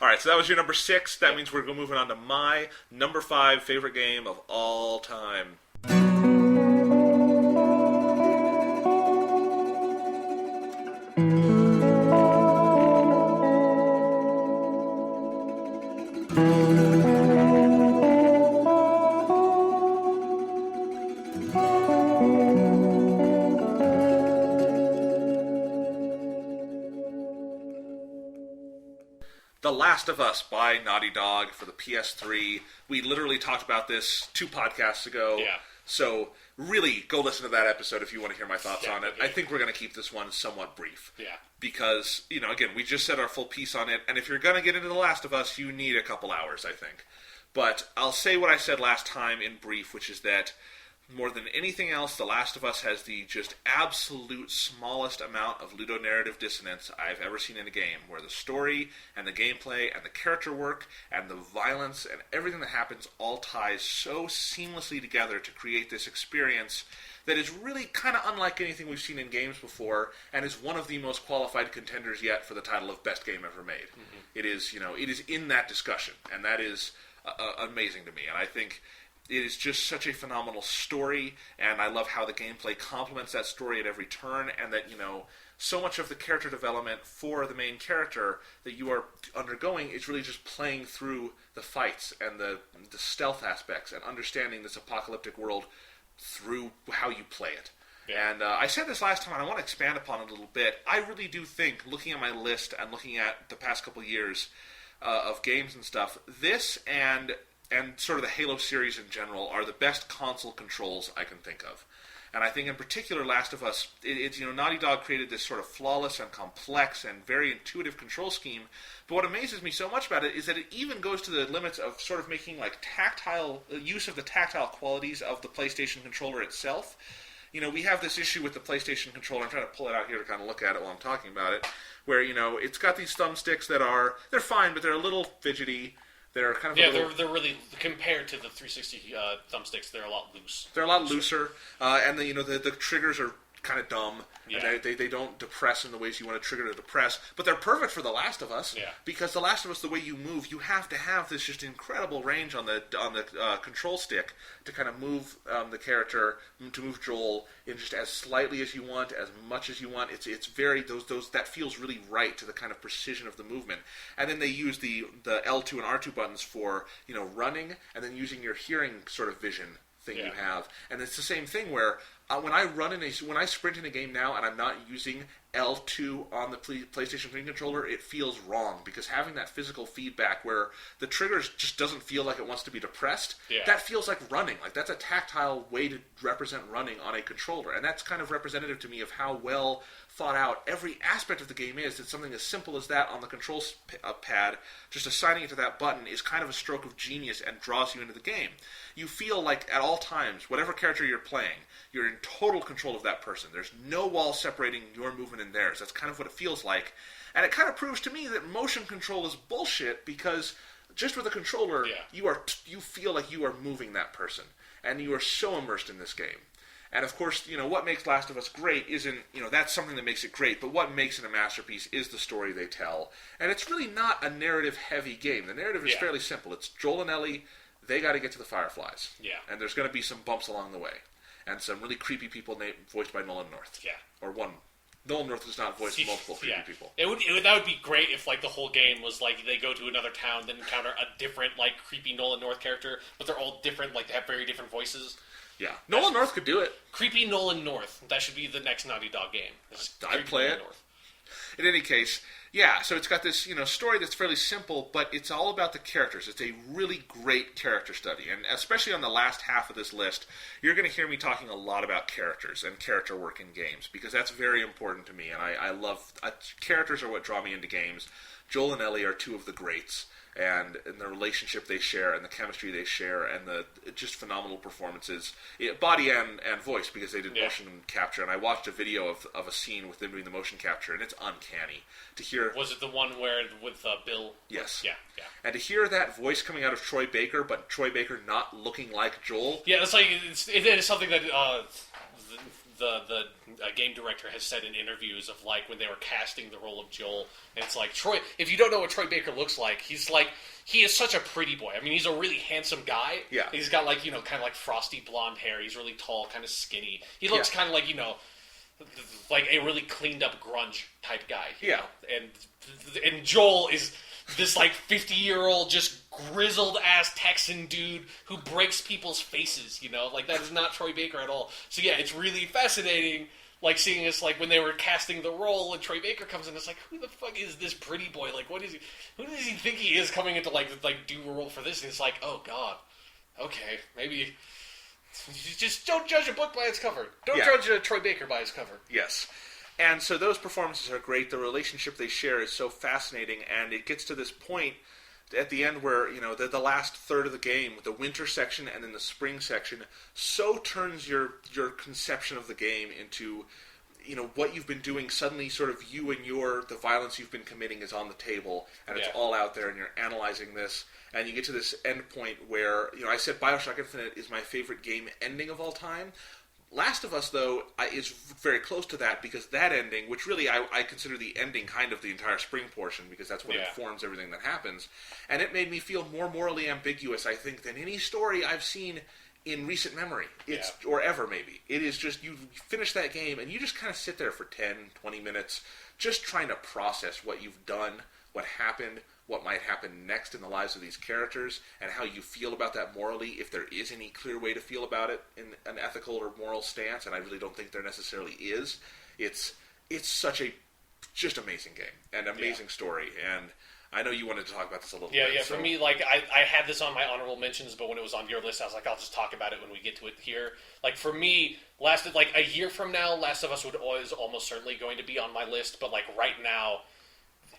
All right, so that was your number 6. That means we're moving on to my number 5 favorite game of all time. The Last of Us by Naughty Dog for the PS3. We literally talked about this 2 podcasts ago. Yeah. So really, go listen to that episode if you want to hear my thoughts on it. Yeah. I think we're going to keep this one somewhat brief. Yeah. Because, again, we just said our full piece on it, and if you're going to get into The Last of Us, you need a couple hours, I think. But I'll say what I said last time in brief, which is that more than anything else, The Last of Us has the just absolute smallest amount of ludonarrative dissonance I've ever seen in a game, where the story and the gameplay and the character work and the violence and everything that happens all ties so seamlessly together to create this experience that is really kind of unlike anything we've seen in games before, and is one of the most qualified contenders yet for the title of best game ever made. Mm-hmm. It is, it is in that discussion, and that is amazing to me. And I think it is just such a phenomenal story, and I love how the gameplay complements that story at every turn, and that, so much of the character development for the main character that you are undergoing is really just playing through the fights and the stealth aspects and understanding this apocalyptic world through how you play it. Yeah. And I said this last time, and I want to expand upon it a little bit. I really do think, looking at my list and looking at the past couple years of games and stuff, this and sort of the Halo series in general are the best console controls I can think of. And I think in particular Last of Us, it's Naughty Dog created this sort of flawless and complex and very intuitive control scheme. But what amazes me so much about it is that it even goes to the limits of sort of making like tactile use of the tactile qualities of the PlayStation controller itself. We have this issue with the PlayStation controller. I'm trying to pull it out here to kind of look at it while I'm talking about it, where it's got these thumbsticks they're fine, but they're a little fidgety. They're kind of they're really, compared to the 360 thumbsticks, they're a lot loose. They're a lot looser, and the triggers are kind of dumb, yeah. And they don't depress in the ways you want a trigger to depress. But they're perfect for The Last of Us, because The Last of Us, the way you move, you have to have this just incredible range on the control stick to kind of move the character, to move Joel in just as slightly as you want, as much as you want. It's very those that feels really right to the kind of precision of the movement. And then they use the L2 and R2 buttons for running, and then using your hearing sort of vision thing you have. And it's the same thing where when I sprint in a game now and I'm not using L2 on the PlayStation 3 controller, it feels wrong, because having that physical feedback where the trigger just doesn't feel like it wants to be depressed, that feels like running. Like, that's a tactile way to represent running on a controller, and that's kind of representative to me of how well thought out every aspect of the game is. That something as simple as that on the control pad, just assigning it to that button, is kind of a stroke of genius and draws you into the game. You feel like at all times, whatever character you're playing, you're in total control of that person. There's no wall separating your movement and theirs. That's kind of what it feels like. And it kind of proves to me that motion control is bullshit, because just with a controller, you feel like you are moving that person. And you are so immersed in this game. And of course, what makes Last of Us great isn't, that's something that makes it great, but what makes it a masterpiece is the story they tell. And it's really not a narrative-heavy game. The narrative is fairly simple. It's Joel and Ellie, they got to get to the Fireflies. Yeah. And there's going to be some bumps along the way. And some really creepy people voiced by Nolan North. Yeah. Or one. Nolan North does not voice multiple creepy people. That would be great if, like, the whole game was, like, they go to another town, then encounter a different, like, creepy Nolan North character, but they're all different, like, they have very different voices. Yeah. Nolan North could do it. Creepy Nolan North. That should be the next Naughty Dog game. I'd play it. In any case, yeah, so it's got this, story that's fairly simple, but it's all about the characters. It's a really great character study, and especially on the last half of this list, you're going to hear me talking a lot about characters and character work in games, because that's very important to me, and I love... characters are what draw me into games, Joel and Ellie are two of the greats, and the relationship they share, and the chemistry they share, and the just phenomenal performances, body and voice, because they did motion capture. And I watched a video of a scene with them doing the motion capture, and it's uncanny to hear. Was it the one where with Bill? Yes. Yeah. And to hear that voice coming out of Troy Baker, but Troy Baker not looking like Joel. Yeah, it's like it is something that the game director has said in interviews of like when they were casting the role of Joel. And it's like Troy. If you don't know what Troy Baker looks like, he is such a pretty boy. I mean, he's a really handsome guy. Yeah. He's got like kind of like frosty blonde hair. He's really tall, kind of skinny. He looks kind of like like a really cleaned up grunge type guy. You know? And Joel is this like 50-year-old just grizzled ass Texan dude who breaks people's faces, like that is not Troy Baker at all. So yeah, it's really fascinating, like seeing this, like when they were casting the role and Troy Baker comes in, it's like, who the fuck is this pretty boy? Like, what is he? Who does he think he is coming into like do a role for this? And it's like, oh god, okay, maybe just don't judge a book by its cover. Don't judge Troy Baker by his cover. Yes. And so those performances are great. The relationship they share is so fascinating, and it gets to this point at the end where, the last third of the game, the winter section and then the spring section, so turns your conception of the game into, what you've been doing. Suddenly sort of you and the violence you've been committing is on the table, and it's all out there, and you're analyzing this, and you get to this end point where, I said BioShock Infinite is my favorite game ending of all time. Last of Us, though, is very close to that, because that ending, which really I consider the ending kind of the entire spring portion, because that's what informs everything that happens, and it made me feel more morally ambiguous, I think, than any story I've seen in recent memory. Or ever, maybe. It is just, you finish that game, and you just kind of sit there for 10, 20 minutes, just trying to process what you've done, what happened, what might happen next in the lives of these characters, and how you feel about that morally, if there is any clear way to feel about it in an ethical or moral stance, and I really don't think there necessarily is. It's such a just amazing game, and amazing story, and I know you wanted to talk about this a little bit. Yeah, so. For me, like, I had this on my honorable mentions, but when it was on your list, I was like, I'll just talk about it when we get to it here. Like, for me, lasted like a year from now, Last of Us is almost certainly going to be on my list, but like right now,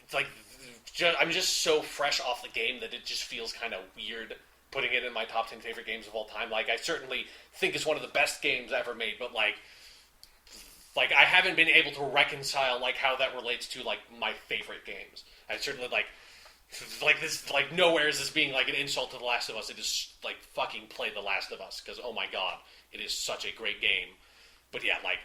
it's like, I'm just so fresh off the game that it just feels kind of weird putting it in my top 10 favorite games of all time. Like, I certainly think it's one of the best games ever made, but like I haven't been able to reconcile like how that relates to like my favorite games. I certainly like this, like nowhere is this being like an insult to The Last of Us. It is like fucking play The Last of Us, because oh my god, it is such a great game. But yeah, like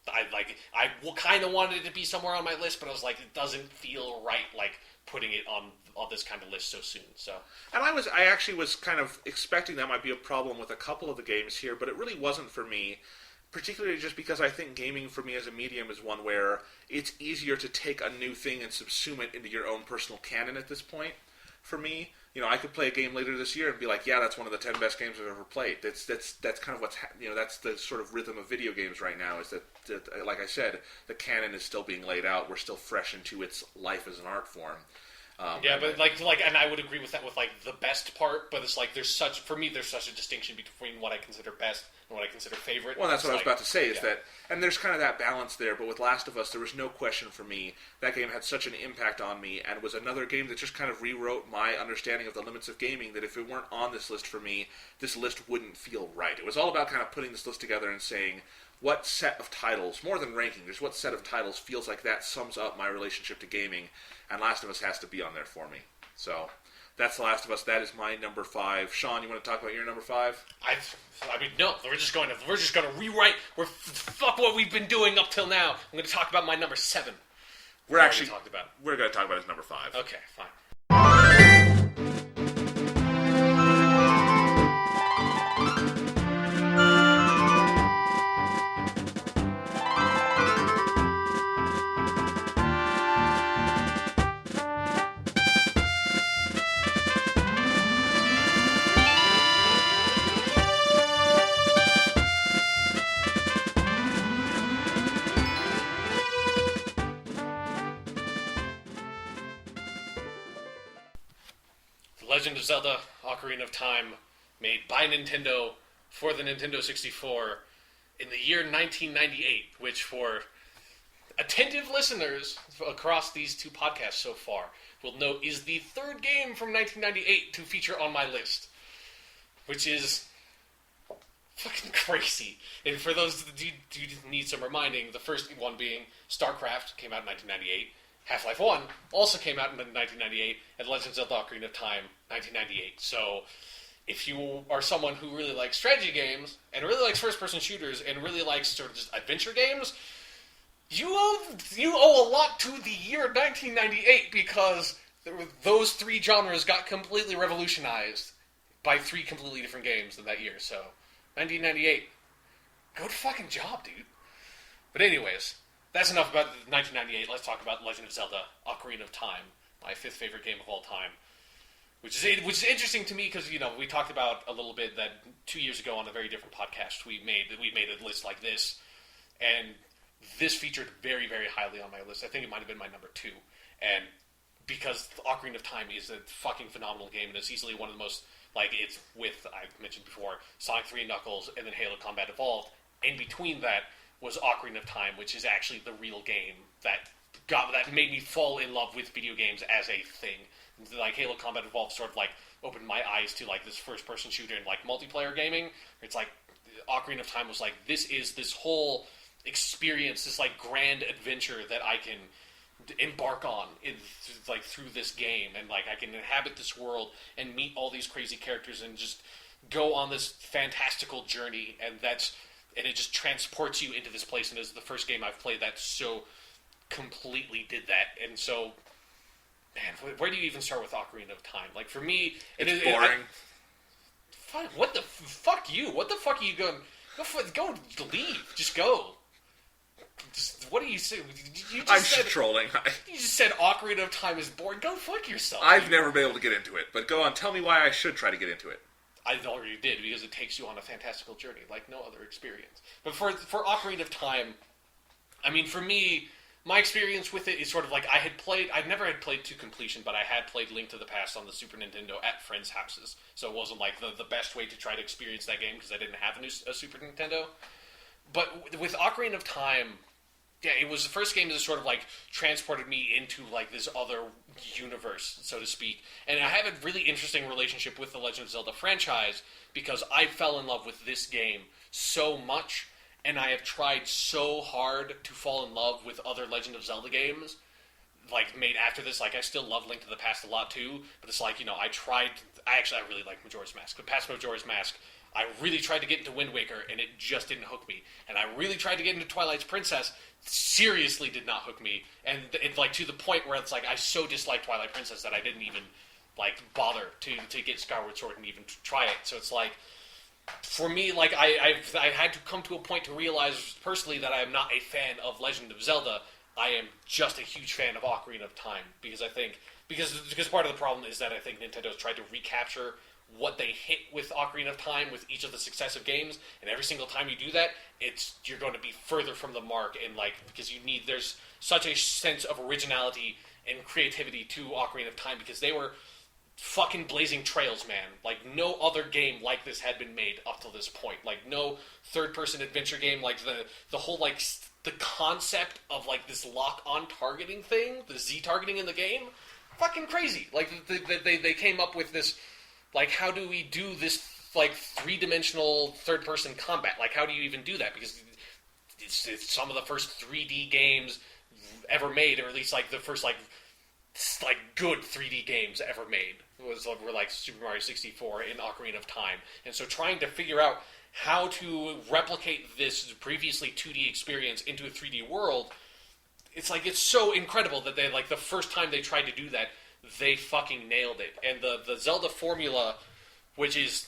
I kind of wanted it to be somewhere on my list, but I was like, it doesn't feel right, like putting it on this kind of list so soon. So, and I actually was kind of expecting that might be a problem with a couple of the games here, but it really wasn't for me. Particularly just because I think gaming for me as a medium is one where it's easier to take a new thing and subsume it into your own personal canon at this point. For me, I could play a game later this year and be like, yeah, that's one of the 10 best games I've ever played. That's kind of what's that's the sort of rhythm of video games right now. Is that like I said, the canon is still being laid out. We're still fresh into its life as an art form. And I would agree with that with like the best part, but it's like there's such a distinction between what I consider best and what I consider favorite. Well, that's what I was about to say, is that, and there's kind of that balance there, but with Last of Us, there was no question for me, that game had such an impact on me, and was another game that just kind of rewrote my understanding of the limits of gaming, that if it weren't on this list for me, this list wouldn't feel right. It was all about kind of putting this list together and saying, what set of titles, more than ranking, just what set of titles feels like that sums up my relationship to gaming, and Last of Us has to be on there for me. So, that's The Last of Us. That is my number 5. Sean, you want to talk about your number 5? I mean, no. We're just going to rewrite. Fuck what we've been doing up till now. I'm going to talk about my number 7. We're going to talk about his number 5. Okay, fine. Legend of Zelda: Ocarina of Time, made by Nintendo for the Nintendo 64 in the year 1998, which for attentive listeners across these two podcasts so far will know is the third game from 1998 to feature on my list, which is fucking crazy. And for those that do need some reminding, the first one being StarCraft came out in 1998, Half-Life 1 also came out in 1998, and Legend of Zelda Ocarina of Time 1998. So if you are someone who really likes strategy games and really likes first-person shooters and really likes sort of just adventure games, you owe a lot to the year 1998 because those three genres got completely revolutionized by three completely different games in that year. So 1998, good fucking job, dude. But anyways, that's enough about 1998. Let's talk about Legend of Zelda Ocarina of Time, my fifth favorite game of all time. Which is interesting to me because, you know, we talked about a little bit that 2 years ago on a very different podcast we made a list like this, and this featured very, very highly on my list. I think it might have been my number 2. And because Ocarina of Time is a fucking phenomenal game, and it's easily one of the most, like, it's with, I mentioned before, Sonic 3 and Knuckles, and then Halo Combat Evolved. In between that was Ocarina of Time, which is actually the real game that made me fall in love with video games as a thing. Like, Halo Combat Evolved sort of, like, opened my eyes to, like, this first-person shooter and, like, multiplayer gaming. It's like, Ocarina of Time was like, this is this whole experience, this, like, grand adventure that I can embark on through this game, and, like, I can inhabit this world and meet all these crazy characters and just go on this fantastical journey, and it just transports you into this place, and it's the first game I've played that so completely did that. And so, man, where do you even start with Ocarina of Time? Like, for me, it's boring. What the fuck you? What the fuck are you going? Go leave. Just go. What do you say? I'm just trolling. You just said Ocarina of Time is boring. Go fuck yourself. I've never been able to get into it, but go on. Tell me why I should try to get into it. I already did, because it takes you on a fantastical journey like no other experience. But for Ocarina of Time, I mean, for me, my experience with it is sort of like I never had played to completion, but I had played Link to the Past on the Super Nintendo at friends' houses. So it wasn't like the best way to try to experience that game because I didn't have a Super Nintendo. But with Ocarina of Time, yeah, it was the first game that sort of like transported me into like this other universe, so to speak. And I have a really interesting relationship with the Legend of Zelda franchise because I fell in love with this game so much, and I have tried so hard to fall in love with other Legend of Zelda games, like, made after this. Like, I still love Link to the Past a lot, too, but it's like, you know, I really like Majora's Mask. But past Majora's Mask, I really tried to get into Wind Waker, and it just didn't hook me. And I really tried to get into Twilight's Princess, seriously did not hook me. And it's, like, to the point where it's like, I so disliked Twilight Princess that I didn't even, like, bother to get Skyward Sword and even try it. So it's like, for me, like, I had to come to a point to realize personally that I am not a fan of Legend of Zelda. I am just a huge fan of Ocarina of Time because part of the problem is that I think Nintendo's tried to recapture what they hit with Ocarina of Time with each of the successive games, and every single time you do that, you're going to be further from the mark, and like, because there's such a sense of originality and creativity to Ocarina of Time because they were fucking blazing trails, man. Like, no other game like this had been made up till this point. Like, no third-person adventure game. Like, the whole, like, the concept of, like, this lock-on targeting thing, the Z-targeting in the game, fucking crazy. Like, they came up with this, like, how do we do this, like, three-dimensional third-person combat? Like, how do you even do that? Because it's some of the first 3D games ever made, or at least, like, the first, like good 3D games ever made were like Super Mario 64 and Ocarina of Time. And so trying to figure out how to replicate this previously 2D experience into a 3D world, it's like, it's so incredible that they, like, the first time they tried to do that, they fucking nailed it. And the Zelda formula, which is,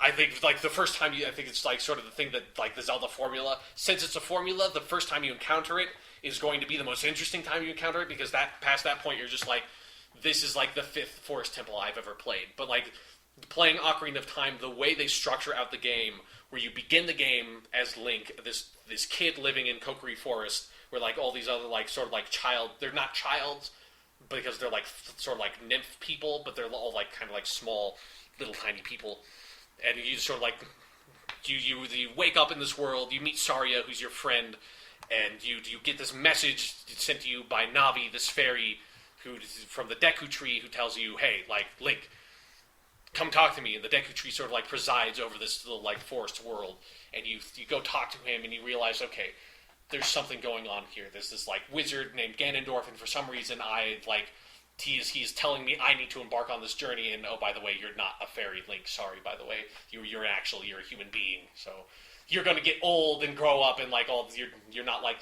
I think, like, the first time I think it's, like, sort of the thing that, like, the Zelda formula, since it's a formula, the first time you encounter it is going to be the most interesting time you encounter it, because past that point, you're just like, this is, like, the fifth Forest Temple I've ever played. But, like, playing Ocarina of Time, the way they structure out the game, where you begin the game as Link, this kid living in Kokiri Forest, where, like, all these other, like, sort of, like, they're not childs, because they're, like, sort of, like, nymph people, but they're all, like, kind of, like, small, little tiny people. And you sort of, like, you wake up in this world, you meet Saria, who's your friend, and you get this message sent to you by Navi, this fairy, who from the Deku Tree, who tells you, hey, like, Link, come talk to me. And the Deku Tree sort of like presides over this little like forest world, and you go talk to him, and you realize, okay, there's something going on here. There's this like wizard named Ganondorf, and for some reason he's telling me I need to embark on this journey, and oh, by the way, you're not a fairy, Link. Sorry, by the way, you're a human being. So you're going to get old and grow up, and like you're not like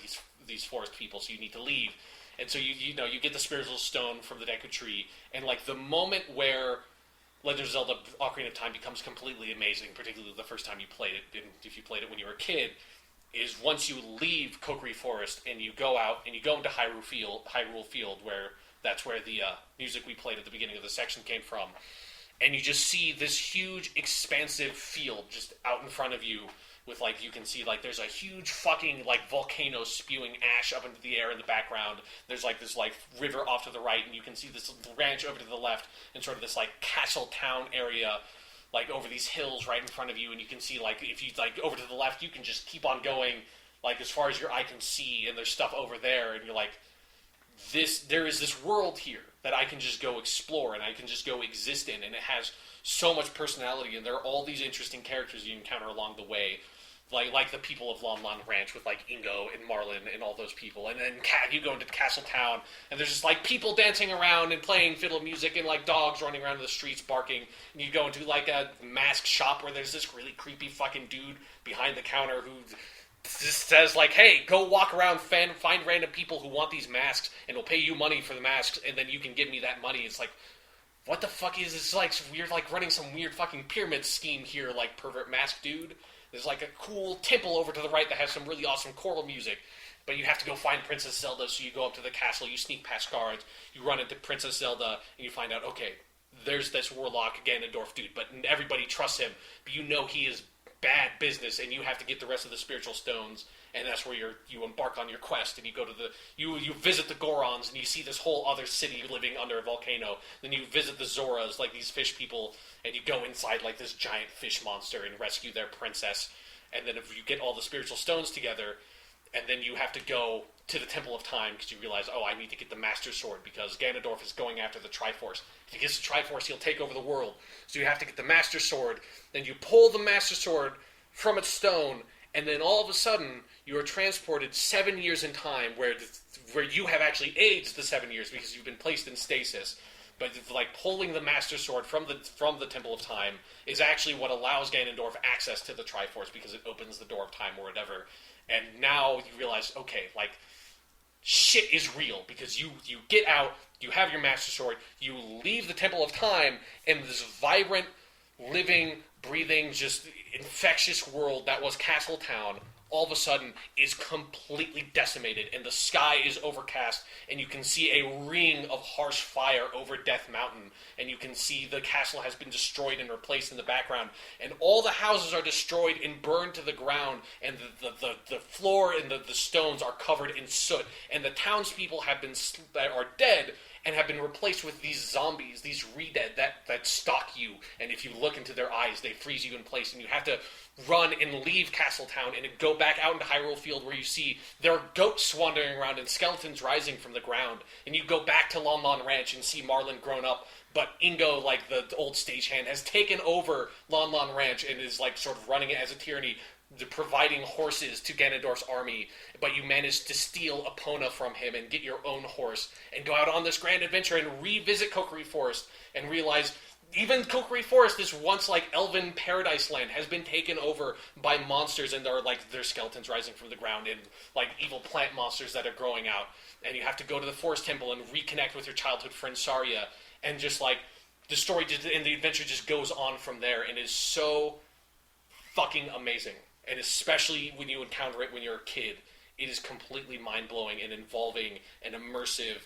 these forest people, so you need to leave. And so you get the spiritual stone from the Deku Tree, and like the moment where Legend of Zelda: Ocarina of Time becomes completely amazing, particularly the first time you played it, and if you played it when you were a kid, is once you leave Kokiri Forest and you go out and you go into Hyrule Field, where that's where the music we played at the beginning of the section came from, and you just see this huge, expansive field just out in front of you. With like you can see like there's a huge fucking like volcano spewing ash up into the air in the background. There's like this like river off to the right, and you can see this ranch over to the left, and sort of this like castle town area, like over these hills right in front of you. And you can see like if you like over to the left, you can just keep on going like as far as your eye can see, and there's stuff over there, and you're like, there is this world here that I can just go explore and I can just go exist in, and it has so much personality, and there are all these interesting characters you encounter along the way. Like the people of Lon Lon Ranch with like Ingo and Marlin and all those people, and then you go into Castle Town and there's just like people dancing around and playing fiddle music and like dogs running around in the streets barking. And you go into like a mask shop where there's this really creepy fucking dude behind the counter who just says like, "Hey, go walk around, find random people who want these masks, and we'll pay you money for the masks, and then you can give me that money." It's like, what the fuck is this? Like we're like running some weird fucking pyramid scheme here, like pervert mask dude. There's like a cool temple over to the right that has some really awesome choral music, but you have to go find Princess Zelda, so you go up to the castle, you sneak past guards, you run into Princess Zelda, and you find out, okay, there's this warlock Ganondorf dude, but everybody trusts him, but you know he is bad business, and you have to get the rest of the spiritual stones, and that's where you embark on your quest, and you go to you visit the Gorons, and you see this whole other city living under a volcano. Then you visit the Zoras, like these fish people, and you go inside like this giant fish monster and rescue their princess. And then if you get all the spiritual stones together, and then you have to go to the Temple of Time because you realize, oh, I need to get the Master Sword because Ganondorf is going after the Triforce. If he gets the Triforce, he'll take over the world. So you have to get the Master Sword. Then you pull the Master Sword from its stone, and then all of a sudden you are transported 7 years in time, where you have actually aged the 7 years because you've been placed in stasis. But like pulling the Master Sword from the Temple of Time is actually what allows Ganondorf access to the Triforce because it opens the door of time or whatever. And now you realize, okay, like shit is real because you get out, you have your Master Sword, you leave the Temple of Time, and this vibrant, living, breathing, just infectious world that was Castle Town all of a sudden is completely decimated, and the sky is overcast, and you can see a ring of harsh fire over Death Mountain, and you can see the castle has been destroyed and replaced in the background, and all the houses are destroyed and burned to the ground, and the floor and the stones are covered in soot, and the townspeople are dead, and have been replaced with these zombies, these re-dead that stalk you, and if you look into their eyes, they freeze you in place, and you have to run and leave Castletown and go back out into Hyrule Field where you see there are goats wandering around and skeletons rising from the ground, and you go back to Lon Lon Ranch and see Marlin grown up, but Ingo, like the old stagehand, has taken over Lon Lon Ranch and is like sort of running it as a tyranny, providing horses to Ganondorf's army, but you manage to steal Epona from him and get your own horse and go out on this grand adventure and revisit Kokiri Forest and realize even Kokiri Forest, this once like elven paradise land, has been taken over by monsters, and there are like there's skeletons rising from the ground and like evil plant monsters that are growing out, and you have to go to the Forest Temple and reconnect with your childhood friend Saria, and just like the story and the adventure just goes on from there, and is so fucking amazing. And especially when you encounter it when you're a kid, it is completely mind-blowing and involving and immersive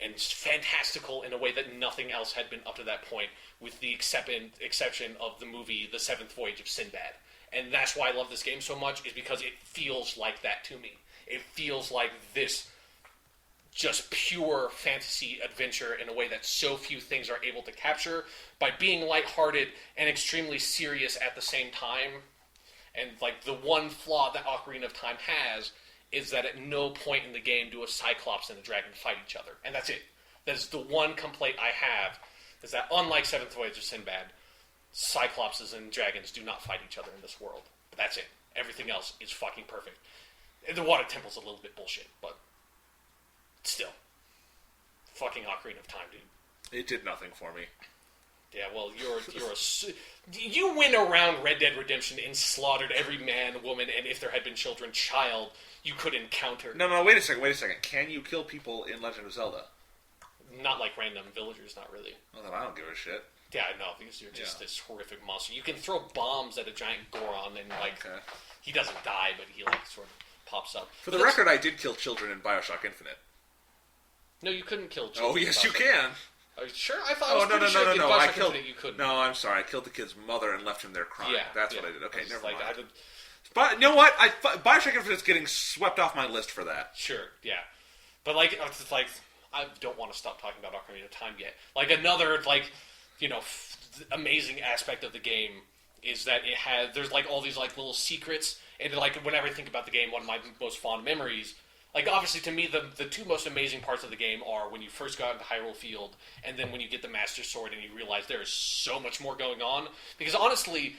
and fantastical in a way that nothing else had been up to that point, with the exception of the movie The Seventh Voyage of Sinbad. And that's why I love this game so much, is because it feels like that to me. It feels like this just pure fantasy adventure in a way that so few things are able to capture, by being lighthearted and extremely serious at the same time. And like the one flaw that Ocarina of Time has is that at no point in the game do a Cyclops and a dragon fight each other. And that's it. That is the one complaint I have, is that unlike Seventh Voyage of Sinbad, Cyclopses and dragons do not fight each other in this world. But that's it. Everything else is fucking perfect. The Water Temple's a little bit bullshit, but still. Fucking Ocarina of Time, dude. It did nothing for me. Yeah, well, you went around Red Dead Redemption and slaughtered every man, woman, and if there had been children, child you could encounter. No, wait a second. Can you kill people in Legend of Zelda? Not like random villagers, not really. Well, then I don't give a shit. Yeah, no, because you're just this horrific monster. You can throw bombs at a giant Goron, and he doesn't die, but he sort of pops up. For the record, I did kill children in Bioshock Infinite. No, you couldn't kill children. Oh, yes, you can. Are you sure? I thought no. I killed. You couldn't. No, I'm sorry. I killed the kid's mother and left him there crying. Yeah, that's what I did. Okay, never mind. But you know what? Bioshock Infinite's getting swept off my list for that. Sure, yeah. But it's I don't want to stop talking about Ocarina of Time yet. Another amazing aspect of the game is that there's all these little secrets, and whenever I think about the game, one of my most fond memories. Obviously, to me, the two most amazing parts of the game are when you first go out into Hyrule Field, and then when you get the Master Sword and you realize there is so much more going on. Because honestly,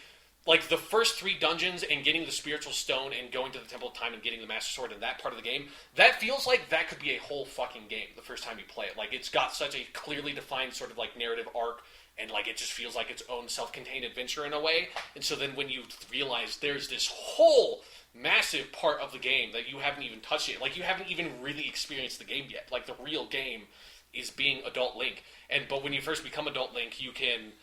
the first 3 dungeons and getting the Spiritual Stone and going to the Temple of Time and getting the Master Sword in that part of the game, that feels like that could be a whole fucking game the first time you play it. It's got such a clearly defined sort of narrative arc, and it just feels like its own self-contained adventure in a way. And so then when you realize there's this whole massive part of the game that you haven't even touched yet. You haven't even really experienced the game yet. The real game is being Adult Link. But when you first become Adult Link, you can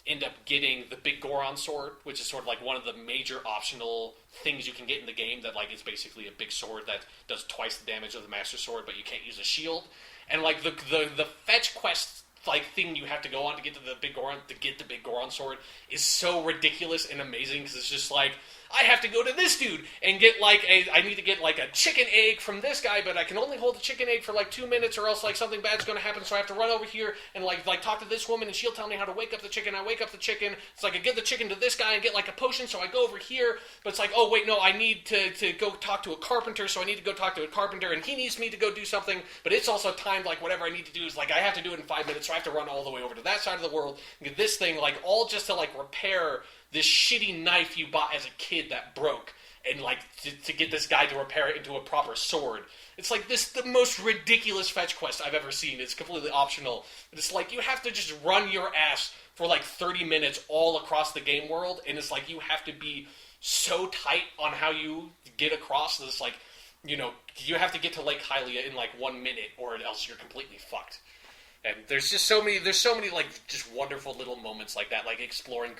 end up getting the Big Goron Sword, which is sort of one of the major optional things you can get in the game that is basically a big sword that does twice the damage of the Master Sword, but you can't use a shield. And the fetch quest thing you have to go on to get to the Big Goron Sword is so ridiculous and amazing, because it's just I have to go to this dude and get I need to get a chicken egg from this guy, but I can only hold the chicken egg for 2 minutes, or else something bad's going to happen. So I have to run over here and talk to this woman, and she'll tell me how to wake up the chicken. I wake up the chicken. It's I give the chicken to this guy and get a potion. So I go over here, but it's oh wait, no, I need to go talk to a carpenter. So I need to go talk to a carpenter, and he needs me to go do something. But it's also timed whatever I need to do is I have to do it in 5 minutes. So I have to run all the way over to that side of the world and get this thing all just to repair this shitty knife you bought as a kid that broke, and to get this guy to repair it into a proper sword. It's the most ridiculous fetch quest I've ever seen. It's completely optional. But it's you have to just run your ass for 30 minutes all across the game world, and it's you have to be so tight on how you get across this. You have to get to Lake Hylia in 1 minute, or else you're completely fucked. And there's so many just wonderful little moments like that, exploring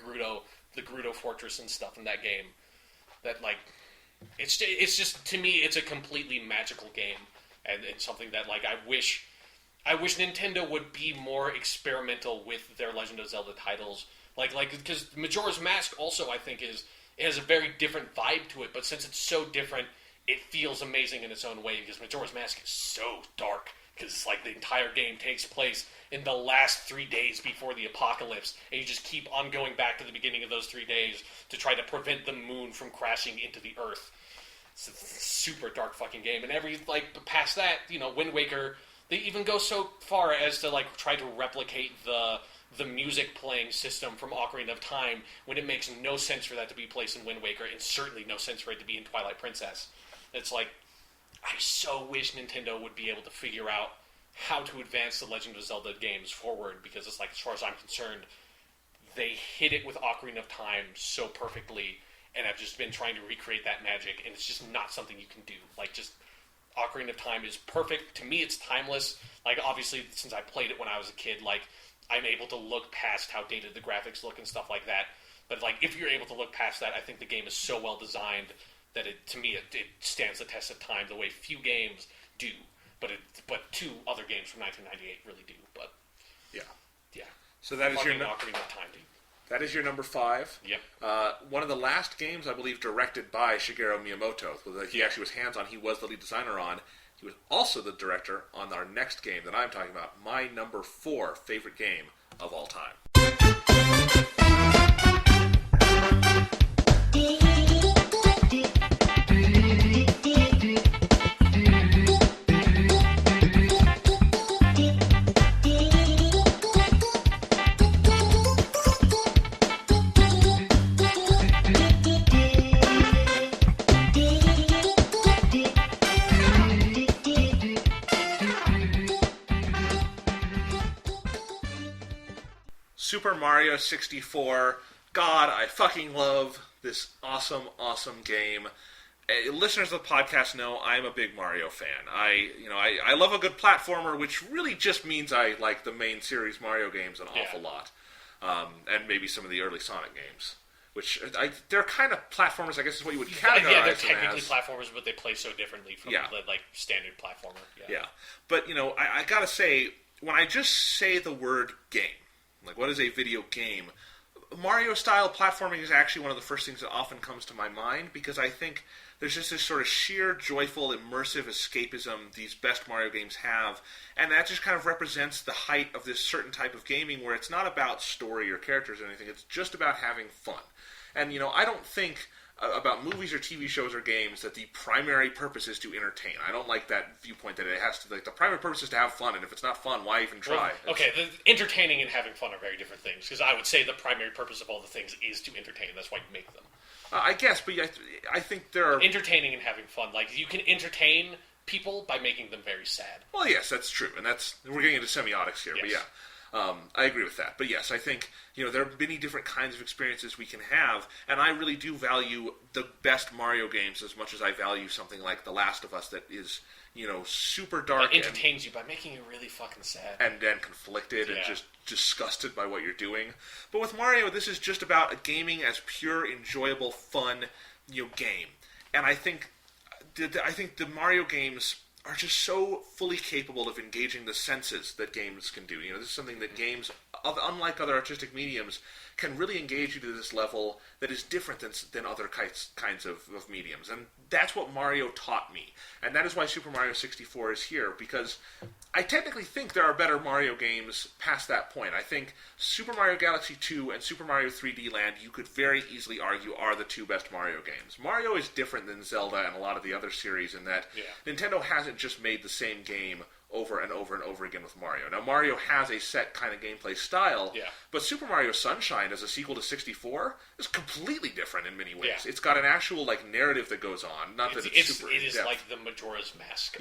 the Gerudo Fortress and stuff in that game. That it's just, to me, it's a completely magical game, and it's something that I wish Nintendo would be more experimental with their Legend of Zelda titles. Because Majora's Mask also, I think, it has a very different vibe to it, but since it's so different, it feels amazing in its own way, because Majora's Mask is so dark. Because the entire game takes place in the last 3 days before the apocalypse, and you just keep on going back to the beginning of those 3 days to try to prevent the moon from crashing into the earth. It's a super dark fucking game, and past that, Wind Waker, they even go so far as to try to replicate the music playing system from Ocarina of Time, when it makes no sense for that to be placed in Wind Waker, and certainly no sense for it to be in Twilight Princess. It's I so wish Nintendo would be able to figure out how to advance the Legend of Zelda games forward, because it's as far as I'm concerned, they hit it with Ocarina of Time so perfectly, and I've just been trying to recreate that magic, and it's just not something you can do. Ocarina of Time is perfect. To me, it's timeless. Obviously, since I played it when I was a kid, I'm able to look past how dated the graphics look and stuff like that. But if you're able to look past that, I think the game is so well designed that it stands the test of time the way few games do, but two other games from 1998 really do. But yeah. So that is your Ocarina of Time, dude. That is your number 5. Yep. One of the last games, I believe, directed by Shigeru Miyamoto. He actually was hands-on. He was the lead designer on. He was also the director on our next game that I'm talking about. My number 4 favorite game of all time. Super Mario 64. God, I fucking love this awesome, awesome game. Listeners of the podcast know I'm a big Mario fan. I love a good platformer, which really just means I like the main series Mario games an awful lot, and maybe some of the early Sonic games, which they're kind of platformers. I guess is what you would categorize them as. Yeah, they're technically platformers, but they play so differently from the like standard platformer. Yeah, but I gotta say, when I just say the word game, like what is a video game? Mario-style platforming is actually one of the first things that often comes to my mind, because I think there's just this sort of sheer, joyful, immersive escapism these best Mario games have, and that just kind of represents the height of this certain type of gaming where it's not about story or characters or anything, it's just about having fun. And, I don't think about movies or TV shows or games that the primary purpose is to entertain. I don't like that viewpoint that it has to, like, the primary purpose is to have fun, and if it's not fun, why even try? Well, okay, entertaining and having fun are very different things, because I would say the primary purpose of all the things is to entertain. That's why you make them. I guess, but I think there are... Entertaining and having fun. Like, you can entertain people by making them very sad. Well, yes, that's true, and we're getting into semiotics here, but yeah. I agree with that. But yes, I think, there are many different kinds of experiences we can have, and I really do value the best Mario games as much as I value something like The Last of Us that is, super dark. That entertains you by making you really fucking sad. And conflicted and just disgusted by what you're doing. But with Mario, this is just about a gaming as pure, enjoyable, fun, game. And I think the Mario games are just so fully capable of engaging the senses that games can do. This is something that games, unlike other artistic mediums, can really engage you to this level that is different than other kinds of mediums. And that's what Mario taught me. And that is why Super Mario 64 is here, because I technically think there are better Mario games past that point. I think Super Mario Galaxy 2 and Super Mario 3D Land, you could very easily argue, are the two best Mario games. Mario is different than Zelda and a lot of the other series in that Nintendo hasn't just made the same game over and over and over again with Mario. Now, Mario has a set kind of gameplay style, but Super Mario Sunshine as a sequel to 64 is completely different in many ways. It's got an actual narrative that goes on, not that it's super in-depth. It is like the Majora's Mask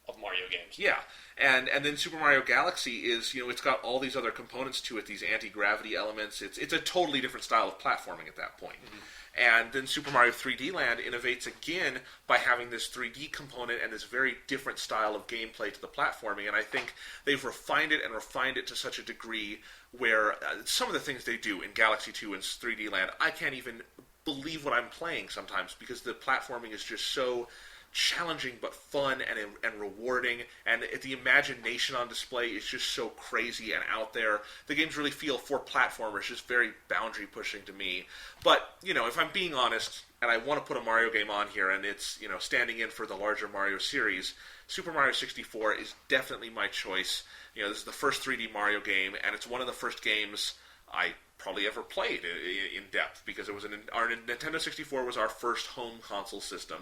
of Mario games. Yeah, and then Super Mario Galaxy is, it's got all these other components to it, these anti-gravity elements. It's a totally different style of platforming at that point. Mm-hmm. And then Super Mario 3D Land innovates again by having this 3D component and this very different style of gameplay to the platforming. And I think they've refined it to such a degree where some of the things they do in Galaxy 2 and 3D Land, I can't even believe what I'm playing sometimes, because the platforming is just so challenging but fun and rewarding, and the imagination on display is just so crazy and out there. The games really feel, for platformers, just very boundary pushing to me. But if I'm being honest, and I want to put a Mario game on here, and it's standing in for the larger Mario series, Super Mario 64 is definitely my choice. This is the first 3D Mario game, and it's one of the first games I probably ever played in depth, because it was our Nintendo 64 was our first home console system.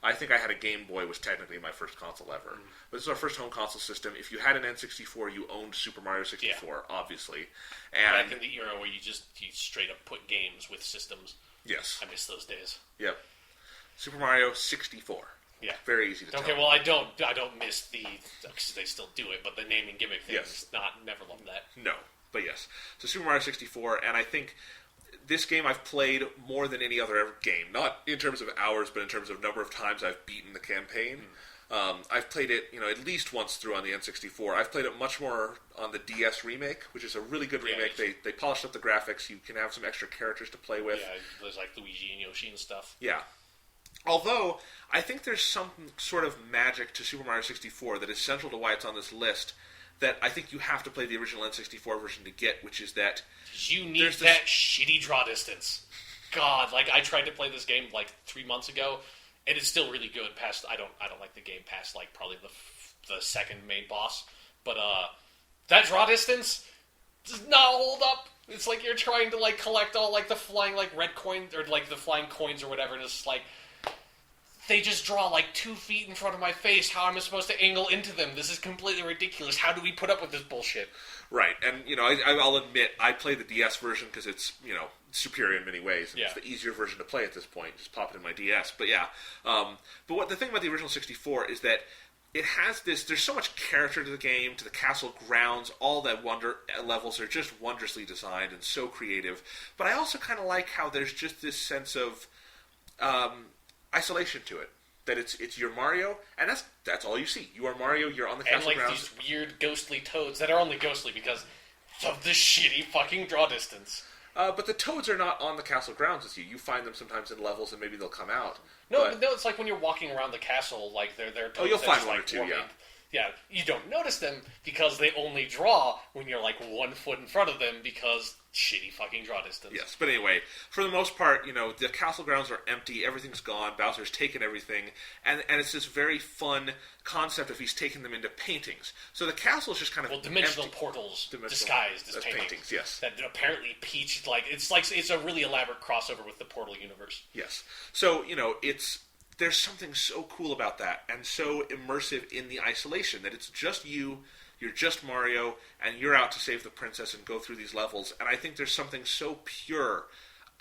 I think I had a Game Boy, was technically my first console ever. But this is our first home console system. If you had an N64, you owned Super Mario 64, obviously. And back in the era where you straight up put games with systems. Yes. I miss those days. Yep. Super Mario 64. Yeah. Very easy to tell. Okay, well, I don't miss because they still do it, but the naming gimmick thing is never loved that. No, but yes. So Super Mario 64, and I think this game I've played more than any other game. Not in terms of hours, but in terms of number of times I've beaten the campaign. I've played it, at least once through on the N64. I've played it much more on the DS remake, which is a really good remake. They polished up the graphics. You can have some extra characters to play with. Yeah, there's like Luigi and Yoshi and stuff. Yeah. Although, I think there's some sort of magic to Super Mario 64 that is central to why it's on this list, that I think you have to play the original N64 version to get, which is that you need that shitty draw distance. God, I tried to play this game 3 months ago, and it's still really good. Past I don't like the game past probably the second main boss, but that draw distance does not hold up. It's like you're trying to collect all the flying red coins or the flying coins or whatever, and it's they just draw 2 feet in front of my face. How am I supposed to angle into them? This is completely ridiculous. How do we put up with this bullshit? Right, and I'll admit I play the DS version because it's superior in many ways. And it's the easier version to play at this point. Just pop it in my DS. But yeah, but the thing about the original 64 is that it has this. There's so much character to the game, to the castle grounds. All the levels are just wondrously designed and so creative. But I also kind of like how there's just this sense of isolation to it. That it's your Mario, and that's all you see. You are Mario. You're on the castle grounds. And these weird ghostly toads that are only ghostly because of the shitty fucking draw distance. But the toads are not on the castle grounds with you. You find them sometimes in levels, and maybe they'll come out. No, it's like when you're walking around the castle, like they're toads. Oh, you'll find just, one like, or two, warming. yeah. Yeah, you don't notice them because they only draw when you're like 1 foot in front of them because shitty fucking draw distance. Yes, but anyway, for the most part, the castle grounds are empty, everything's gone, Bowser's taken everything, and it's this very fun concept of he's taken them into paintings. So the castle is just kind of dimensional empty. Portals disguised as paintings, yes. That apparently Peach, it's a really elaborate crossover with the Portal universe. Yes. So, there's something so cool about that, and so immersive in the isolation, that it's just you're just Mario, and you're out to save the princess and go through these levels, and I think there's something so pure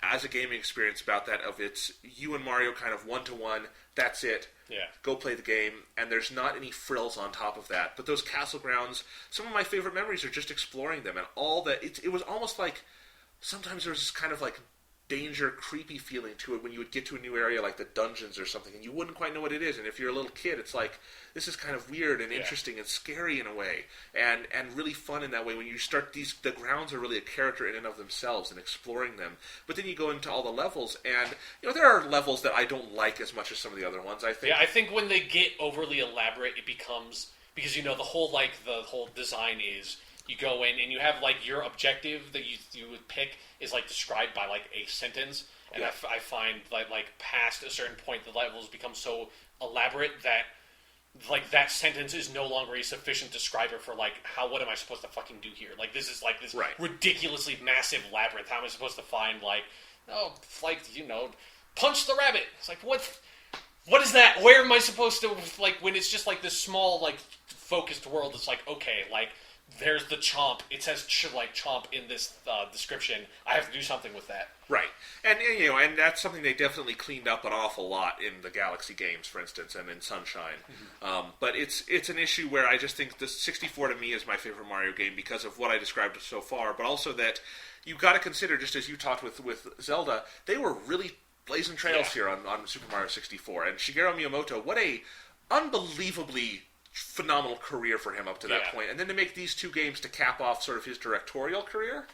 as a gaming experience about that, of it's you and Mario kind of one-to-one, that's it, go play the game, and there's not any frills on top of that. But those castle grounds, some of my favorite memories are just exploring them, and all that, it was almost like, sometimes there was this kind of like, danger, creepy feeling to it when you would get to a new area like the dungeons or something, and you wouldn't quite know what it is. And if you're a little kid, it's like, this is kind of weird and interesting and scary in a way, and really fun in that way. When you start the grounds are really a character in and of themselves and exploring them. But then you go into all the levels, and there are levels that I don't like as much as some of the other ones. I think. Yeah, I think when they get overly elaborate, it becomes because the whole design is. You go in and you have like your objective that you would pick is like described by like a sentence, and I find like past a certain point the levels become so elaborate that like that sentence is no longer a sufficient describer for like what am I supposed to fucking do here? Like this is like this ridiculously massive labyrinth. How am I supposed to find punch the rabbit? It's like what is that? Where am I supposed to when it's just like this small like focused world? It's like okay there's the chomp. It says chomp in this description. I have to do something with that. Right, and and that's something they definitely cleaned up an awful lot in the Galaxy games, for instance, and in Sunshine. Mm-hmm. But it's an issue where I just think the 64 to me is my favorite Mario game because of what I described so far, but also that you've got to consider, just as you talked with Zelda, they were really blazing trails here on Super Mario 64, and Shigeru Miyamoto, what a unbelievably phenomenal career for him up to that point. And then to make these two games to cap off sort of his directorial career,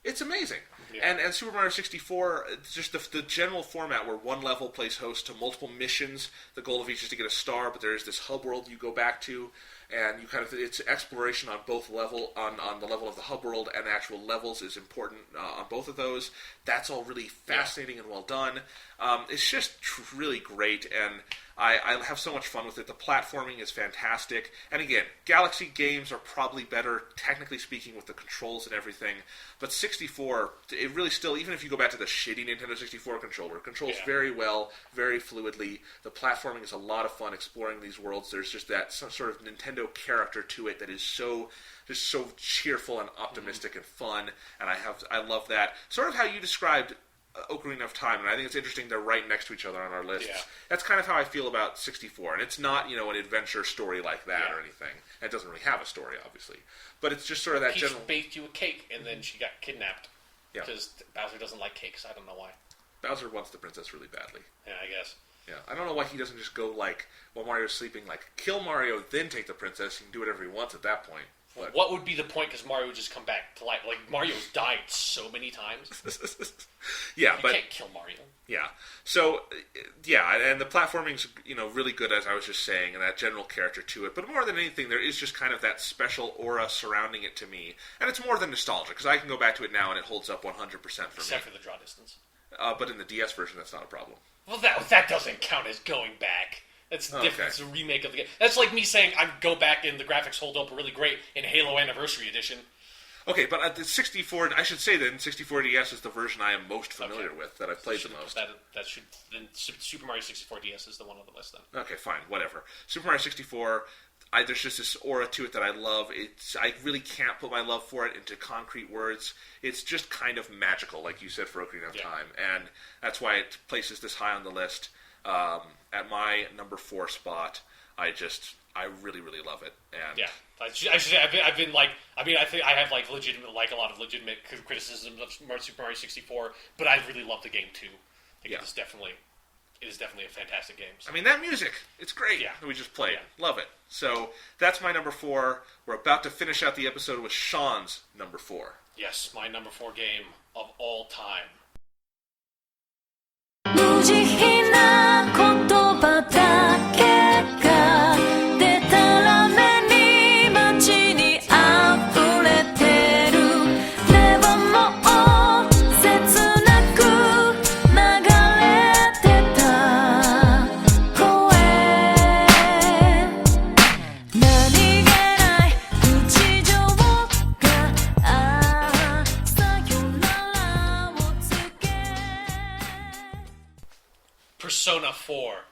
it's amazing. Yeah. And Super Mario 64, just the general format where one level plays host to multiple missions. The goal of each is to get a star, but there's this hub world you go back to, and it's exploration on both on the level of the hub world, and the actual levels is important on both of those. That's all really fascinating and well done. It's just really great, and I have so much fun with it. The platforming is fantastic. And again, Galaxy games are probably better, technically speaking, with the controls and everything. But 64, it really still, even if you go back to the shitty Nintendo 64 controller, it controls very well, very fluidly. The platforming is a lot of fun exploring these worlds. There's just that some sort of Nintendo character to it that is so cheerful and optimistic and fun. And I love that. Sort of how you described Ocarina of Time, and I think it's interesting they're right next to each other on our lists. Yeah. That's kind of how I feel about 64, and it's not, an adventure story like that or anything. And it doesn't really have a story, obviously. But it's just sort of that Peach general... baked you a cake, and then she got kidnapped. Yeah. Because Bowser doesn't like cakes, I don't know why. Bowser wants the princess really badly. Yeah, I guess. Yeah, I don't know why he doesn't just go, while Mario's sleeping, kill Mario, then take the princess. He can do whatever he wants at that point. But... What would be the point? Because Mario would just come back to life. Mario's died so many times. Yeah, you can't kill Mario. Yeah. So, and the platforming's, really good, as I was just saying, and that general character to it. But more than anything, there is just kind of that special aura surrounding it to me. And it's more than nostalgia, because I can go back to it now and it holds up 100% for me. Except for the draw distance. But in the DS version, that's not a problem. Well, that doesn't count as going back. That's different. Okay. It's a remake of the game. That's like me saying I'd go back and the graphics hold up really great in Halo Anniversary Edition. Okay, but the 64, I should say then, 64 DS is the version I am most familiar with, that I've played the most. Then Super Mario 64 DS is the one on the list then. Okay, fine, whatever. Super Mario 64, there's just this aura to it that I love. I really can't put my love for it into concrete words. It's just kind of magical, like you said, for Ocarina of Time, and that's why it places this high on the list. At my number 4 spot, I I really, really love it. And Yeah, I've been like, I think I have like a lot of legitimate criticisms of Super Mario 64, but I really love the game too. Like, Yeah. it is definitely a fantastic game. So. I mean, that music, it's great. Yeah. That we just played. Yeah. Love it. So that's my number 4. We're about to finish out the episode with Sean's number 4. Yes, my number 4 game of all time. 無慈悲な言葉だけがでたらめに街に溢れてるでももう切なく流れてた声何気ない日常がさよならを告げPersona 4,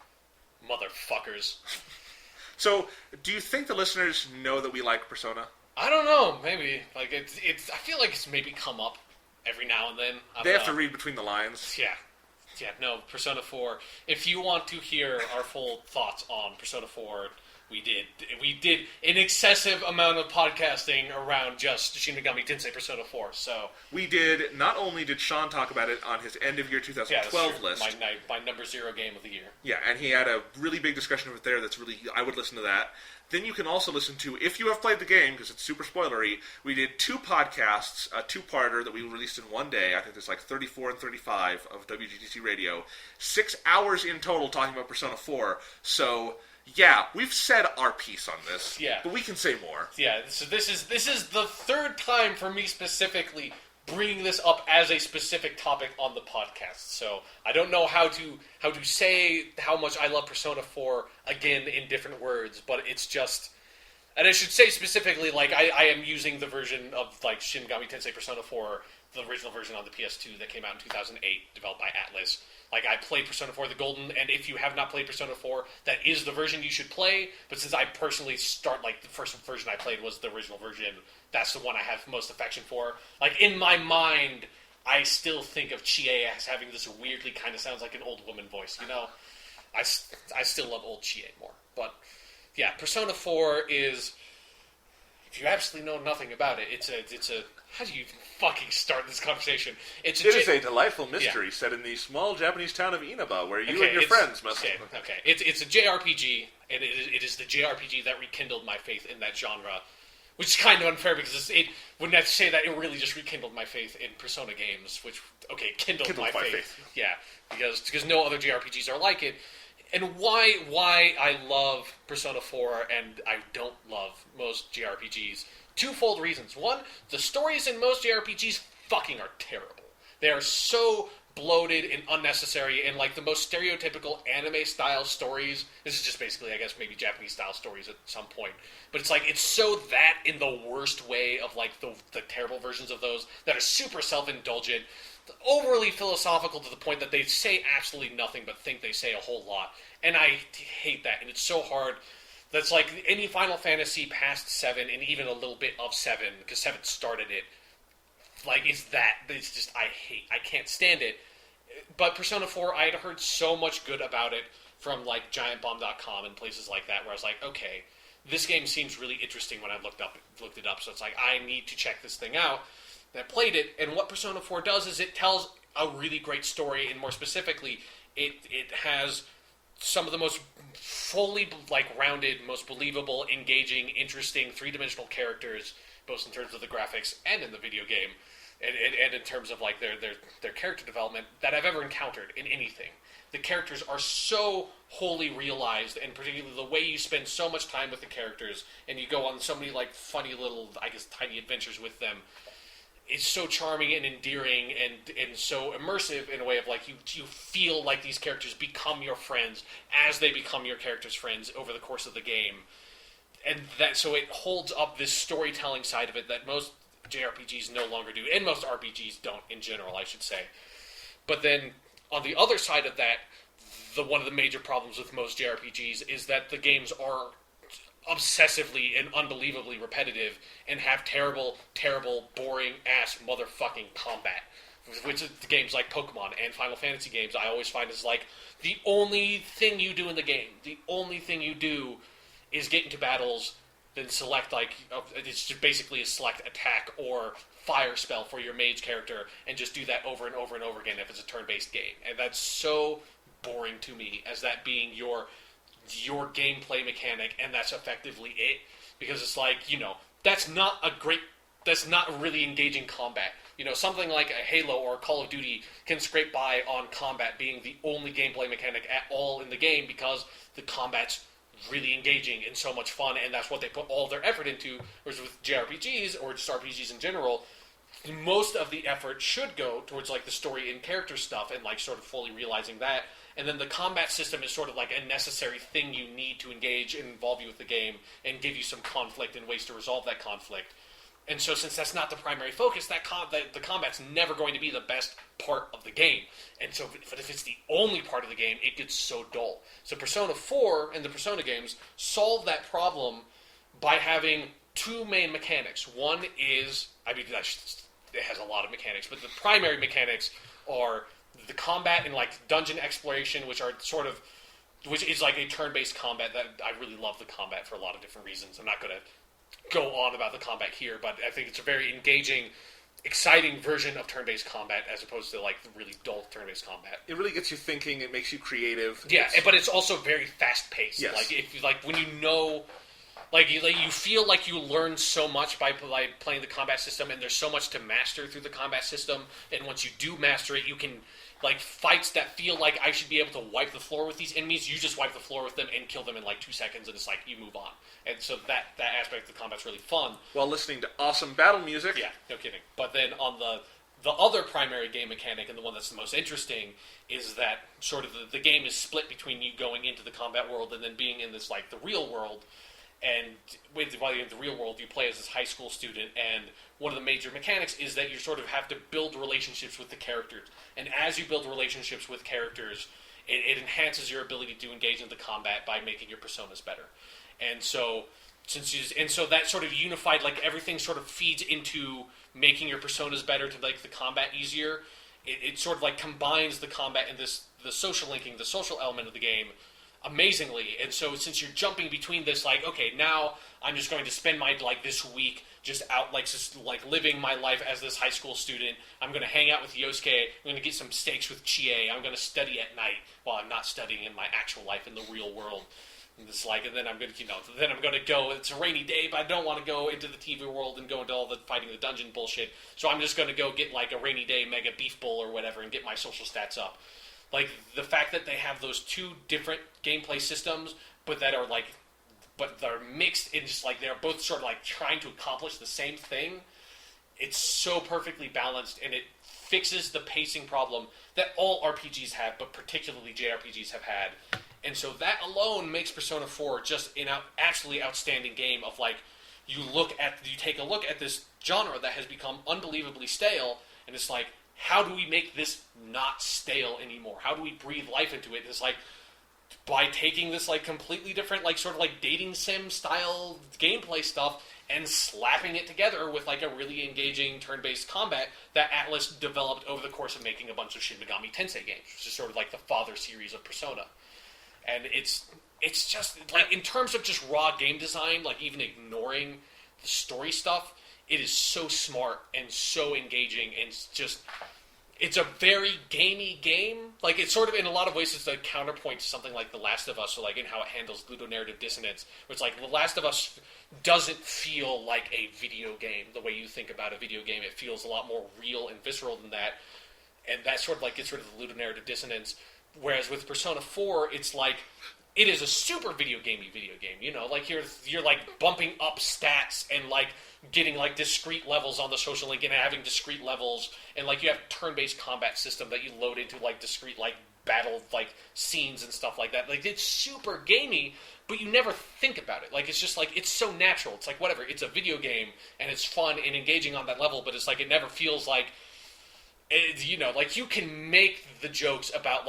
motherfuckers. So, do you think the listeners know that we like Persona? I don't know, maybe. Like, it's I feel like it's maybe come up every now and then. They have to read between the lines. Yeah, no, Persona 4. If you want to hear our full thoughts on Persona 4, we did an excessive amount of podcasting around just Shin Megami Tensei Persona 4, so... We did, not only did Sean talk about it on his end-of-year 2012 list. My number 0 game of the year. Yeah, and he had a really big discussion of it there that's really... I would listen to that. Then you can also listen to, if you have played the game, because it's super spoilery, we did 2 podcasts, a 2-parter that we released in one day. I think there's like 34 and 35 of WGTC Radio. 6 hours in total talking about Persona 4. So, yeah, we've said our piece on this. Yeah. But we can say more. Yeah, so this is the 3rd time for me specifically bringing this up as a specific topic on the podcast. So I don't know how to say how much I love Persona 4 again in different words, but it's just, and I should say specifically, like I am using the version of like Shin Megami Tensei Persona 4, the original version on the PS2 that came out in 2008, developed by Atlas. Like, I played Persona 4 the Golden, and if you have not played Persona 4, that is the version you should play, but since I personally the first version I played was the original version, that's the one I have most affection for. Like, in my mind, I still think of Chie as having this weirdly kind of sounds like an old woman voice, you know? I still love old Chie more. But, yeah, Persona 4 is... If you absolutely know nothing about it, it's a how do you even fucking start this conversation? It is a delightful mystery set in the small Japanese town of Inaba, where you and your friends must... Okay. It's a JRPG, and it is the JRPG that rekindled my faith in that genre, which is kind of unfair, because it wouldn't have to say that. It really just rekindled my faith in Persona games, which, okay, kindled my faith. Yeah, because no other JRPGs are like it. And why I love Persona 4 and I don't love most JRPGs. Twofold reasons. One, the stories in most JRPGs fucking are terrible. They are so bloated and unnecessary and like the most stereotypical anime-style stories. This is just basically, I guess, maybe Japanese-style stories at some point. But it's like, it's so that in the worst way of like the terrible versions of those that are super self-indulgent, overly philosophical to the point that they say absolutely nothing but think they say a whole lot. And I hate that, and it's so hard. That's like any Final Fantasy past 7 and even a little bit of 7, because 7 started it. Like, it's just, I can't stand it. But Persona 4, I had heard so much good about it from like GiantBomb.com and places like that, where I was like, okay, this game seems really interesting when I looked it up, so it's like, I need to check this thing out. And I played it, and what Persona 4 does is it tells a really great story, and more specifically, it has some of the most fully like rounded, most believable, engaging, interesting, three-dimensional characters, both in terms of the graphics and in the video game, and in terms of like their character development that I've ever encountered in anything. The characters are so wholly realized, and particularly the way you spend so much time with the characters, and you go on so many like funny little, I guess, tiny adventures with them. It's so charming and endearing and so immersive in a way of like you feel like these characters become your friends as they become your characters' friends over the course of the game. And that so it holds up this storytelling side of it that most JRPGs no longer do, and most RPGs don't in general, I should say. But then on the other side of that, one of the major problems with most JRPGs is that the games are obsessively and unbelievably repetitive and have terrible, boring-ass motherfucking combat. Which is the games like Pokemon and Final Fantasy games I always find is like, the only thing you do in the game, the only thing you do is get into battles, then select it's just basically a select attack or fire spell for your mage character, and just do that over and over and over again if it's a turn-based game. And that's so boring to me as that being your gameplay mechanic, and that's effectively it. Because it's like, that's not really engaging combat. Something like a Halo or Call of Duty can scrape by on combat being the only gameplay mechanic at all in the game because the combat's really engaging and so much fun, and that's what they put all their effort into. Whereas with JRPGs, or just RPGs in general, most of the effort should go towards like the story and character stuff and like sort of fully realizing that. And then the combat system is sort of like a necessary thing you need to engage and involve you with the game and give you some conflict and ways to resolve that conflict. And so since that's not the primary focus, the combat's never going to be the best part of the game. And so, but if it's the only part of the game, it gets so dull. So Persona 4 and the Persona games solve that problem by having two main mechanics. One is, it has a lot of mechanics, but the primary mechanics are the combat and like dungeon exploration, which is like a turn-based combat that I really love the combat for a lot of different reasons. I'm not going to go on about the combat here, but I think it's a very engaging, exciting version of turn-based combat as opposed to like the really dull turn-based combat. It really gets you thinking. It makes you creative. Yeah, but it's also very fast-paced. Yes. When you know. You feel like you learn so much by playing the combat system, and there's so much to master through the combat system, and once you do master it, you can, fights that feel like I should be able to wipe the floor with these enemies, you just wipe the floor with them and kill them in 2 seconds, and it's you move on. And so that aspect of the combat's really fun. While listening to awesome battle music. Yeah, no kidding. But then on the other primary game mechanic, and the one that's the most interesting, is that sort of the game is split between you going into the combat world and then being in this, the real world. And while you're in the real world, you play as this high school student, and one of the major mechanics is that you sort of have to build relationships with the characters. And as you build relationships with characters, it enhances your ability to engage in the combat by making your personas better. And so that sort of unified, everything sort of feeds into making your personas better to the combat easier. It sort of combines the combat and the social linking, the social element of the game amazingly. And so since you're jumping between this okay, now I'm just going to spend my this week just out living my life as this high school student. I'm going to hang out with Yosuke, I'm going to get some steaks with Chie, I'm going to study at night while I'm not studying in my actual life in the real world. And this and then I'm going to go, it's a rainy day, but I don't want to go into the TV world and go into all the fighting the dungeon bullshit. So I'm just going to go get a rainy day mega beef bowl or whatever and get my social stats up. The fact that they have those two different gameplay systems, but that are but they're mixed in just they're both sort of trying to accomplish the same thing. It's so perfectly balanced, and it fixes the pacing problem that all RPGs have, but particularly JRPGs have had. And so that alone makes Persona 4 just an absolutely outstanding game of you take a look at this genre that has become unbelievably stale, and it's how do we make this not stale anymore? How do we breathe life into it? It's by taking this completely different sort of dating sim style gameplay stuff and slapping it together with a really engaging turn-based combat that Atlus developed over the course of making a bunch of Shin Megami Tensei games, which is sort of the father series of Persona. And it's just in terms of just raw game design, even ignoring the story stuff, it is so smart and so engaging, and it's a very gamey game. It's sort of, in a lot of ways, it's a counterpoint to something like The Last of Us, or in how it handles ludonarrative dissonance, where it's The Last of Us doesn't feel like a video game the way you think about a video game. It feels a lot more real and visceral than that, and that sort of gets rid of the ludonarrative dissonance. Whereas with Persona 4, it's it is a super video game. You're bumping up stats and getting discrete levels on the social link and having discrete levels, and you have turn-based combat system that you load into discrete battle scenes and stuff like that. It's super gamey, but you never think about it. It's just it's so natural. It's whatever. It's a video game and it's fun and engaging on that level, but it's it never feels you can make the jokes about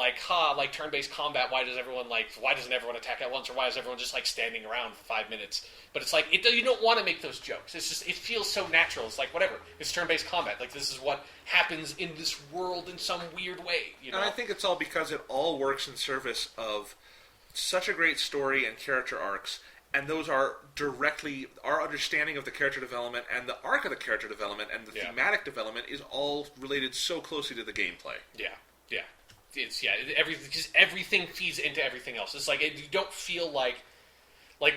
turn-based combat. Why doesn't everyone attack at once, or why is everyone just standing around for 5 minutes? But it's you don't want to make those jokes. It's just, it feels so natural. It's whatever. It's turn-based combat. This is what happens in this world in some weird way. And I think it's all because it all works in service of such a great story and character arcs, and those are directly our understanding of the character development and the arc of the character development and the thematic development is all related so closely to the gameplay. Yeah. It's everything feeds into everything else. It's like you don't feel like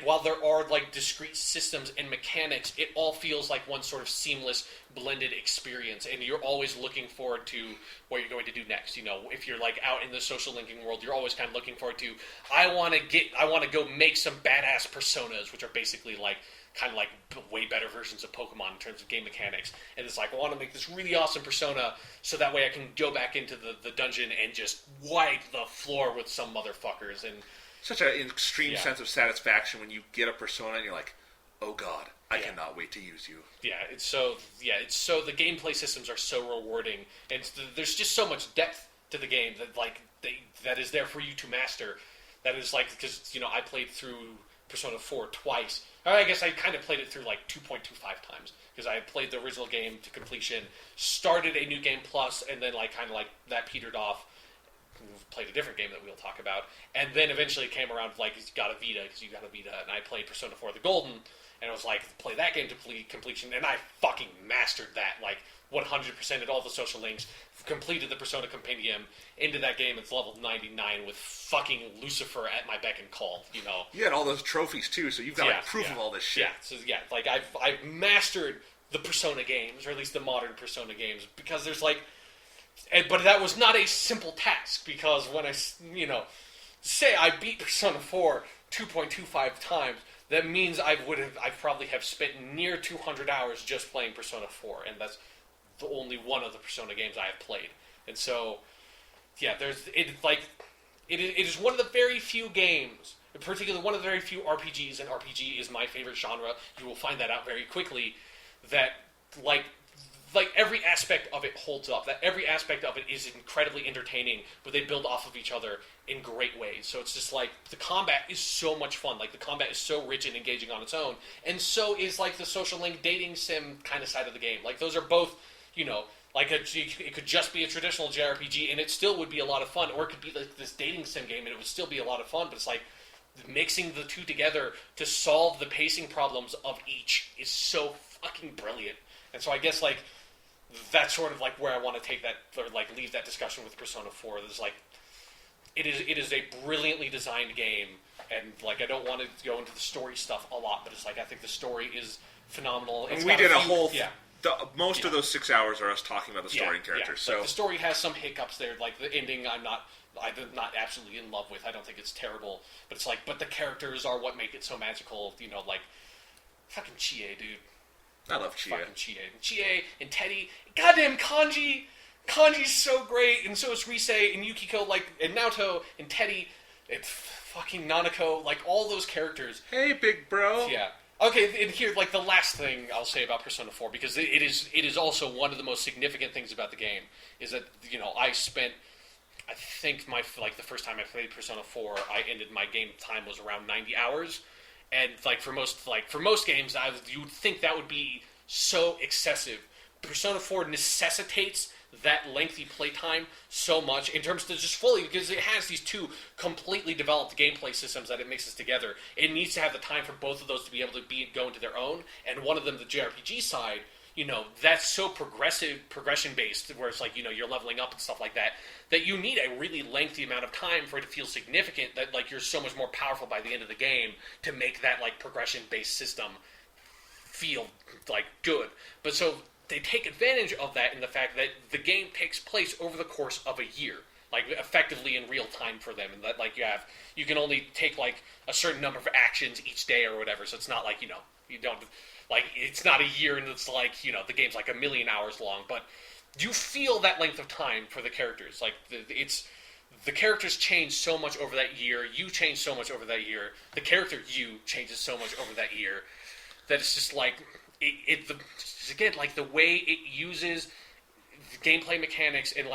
while there are like discrete systems and mechanics, it all feels like one sort of seamless blended experience, and you're always looking forward to what you're going to do next. You know, if you're like out in the social linking world, you're always kind of looking forward to I want to go make some badass personas, which are basically like kind of like way better versions of Pokemon in terms of game mechanics. And it's like, I want to make this really awesome persona so that way I can go back into the dungeon and just wipe the floor with some motherfuckers. And such an extreme sense of satisfaction when you get a persona and you're like, oh god, I cannot wait to use you. It's so the gameplay systems are so rewarding, and there's just so much depth to the game that is there for you to master. That is like, because I played through Persona 4 twice. I guess I kind of played it through like 2.25 times because I played the original game to completion, started a new game plus, and then like kind of like that petered off. Played a different game that we'll talk about, and then eventually came around like you got a Vita, and I played Persona 4 the Golden, and it was like play that game to completion, and I fucking mastered that like 100% at all the social links, completed the Persona Compendium into that game. It's level 99 with fucking Lucifer at my beck and call. You had all those trophies too, so you've got like proof of all this shit. Like I've mastered the Persona games, or at least the modern Persona games, because there's like. But that was not a simple task, because when I, say I beat Persona 4 2.25 times, that means I probably have spent near 200 hours just playing Persona 4, and that's the only one of the Persona games I have played. And so, it is one of the very few games, particularly one of the very few RPGs, and RPG is my favorite genre. You will find that out very quickly. That like every aspect of it holds up. That every aspect of it is incredibly entertaining, but they build off of each other in great ways. So it's just like the combat is so much fun. Like the combat is so rich and engaging on its own, and so is like the social link dating sim kind of side of the game. Like those are both, like it could just be a traditional JRPG and it still would be a lot of fun, or it could be like this dating sim game and it would still be a lot of fun. But it's like mixing the two together to solve the pacing problems of each is so fucking brilliant. And so I guess like. That's sort of like where I want to take that, or like leave that discussion with Persona 4. There's like, it is a brilliantly designed game, and like I don't want to go into the story stuff a lot, but it's like I think the story is phenomenal. And we did a whole, most of those 6 hours are us talking about the story and characters. So the story has some hiccups there, like the ending. I'm not absolutely in love with. I don't think it's terrible, but it's like, but the characters are what make it so magical. Like fucking Chie, dude. I love Chie. Fucking Chie and Teddy. Goddamn Kanji. Kanji's so great, and so is Rise and Yukiko, and Naoto and Teddy and fucking Nanako, like all those characters. Hey, big bro. Yeah. Okay, and here, like the last thing I'll say about Persona 4, because it is also one of the most significant things about the game, is that I think the first time I played Persona 4, I ended my game time was around 90 hours. And for most games, you would think that would be so excessive. Persona 4 necessitates that lengthy playtime so much in terms of just fully, because it has these two completely developed gameplay systems that it mixes together. It needs to have the time for both of those to be able to go into their own. And one of them, the JRPG side, that's so progression-based, where it's like, you're leveling up and stuff like that, that you need a really lengthy amount of time for it to feel significant, that, you're so much more powerful by the end of the game to make that, progression-based system feel, good. But so they take advantage of that in the fact that the game takes place over the course of a year, effectively in real time for them, and that, you can only take, a certain number of actions each day or whatever, so it's not you don't... it's not a year and it's the game's a million hours long, but you feel that length of time for the characters. The characters change so much over that year, you change so much over that year, the character you changes so much over that year, that it's just the way it uses gameplay mechanics and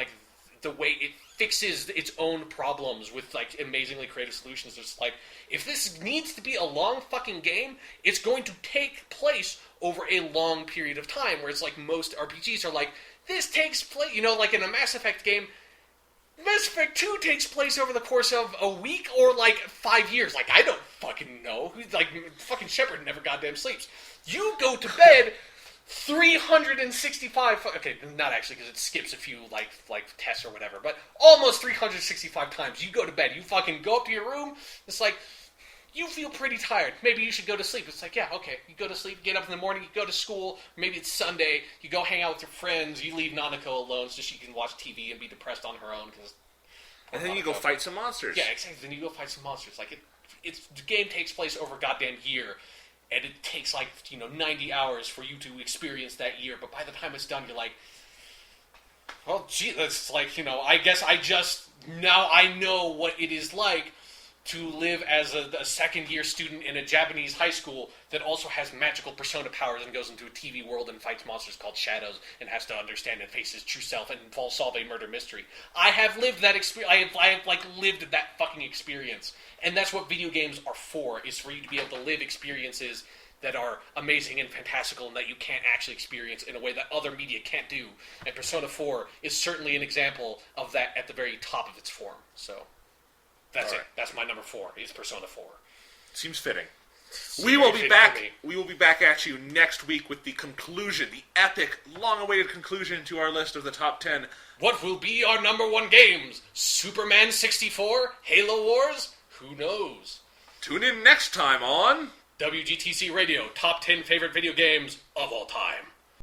the way it fixes its own problems with amazingly creative solutions. It's if this needs to be a long fucking game, it's going to take place over a long period of time, where it's most RPGs are this takes place, in a Mass Effect game, Mass Effect 2 takes place over the course of a week or, like, 5 years. Like, I don't fucking know. Like, fucking Shepard never goddamn sleeps. You go to bed 365... Okay, not actually, because it skips a few, like tests or whatever, but almost 365 times. You go to bed. You fucking go up to your room. It's like, you feel pretty tired. Maybe you should go to sleep. It's like, yeah, okay. You go to sleep, get up in the morning, you go to school. Maybe it's Sunday. You go hang out with your friends. You leave Nanako alone so she can watch TV and be depressed on her own. And then you go fight some monsters. Yeah, exactly. Then you go fight some monsters. Like, the game takes place over a goddamn year. And it takes, 90 hours for you to experience that year. But by the time it's done, you're like, well, gee, that's I guess now I know what it is like to live as a second-year student in a Japanese high school that also has magical persona powers and goes into a TV world and fights monsters called Shadows and has to understand and face his true self and solve a murder mystery. I have lived that experience. I have lived that fucking experience. And that's what video games are for, is for you to be able to live experiences that are amazing and fantastical and that you can't actually experience in a way that other media can't do. And Persona 4 is certainly an example of that at the very top of its form. So... That's it. That's my number 4. Is Persona 4. Seems fitting. We will be back. We will be back at you next week with the conclusion, the epic, long-awaited conclusion to our list of the top 10. What will be our number 1 games? Superman 64? Halo Wars? Who knows? Tune in next time on WGTC Radio, top 10 favorite video games of all time.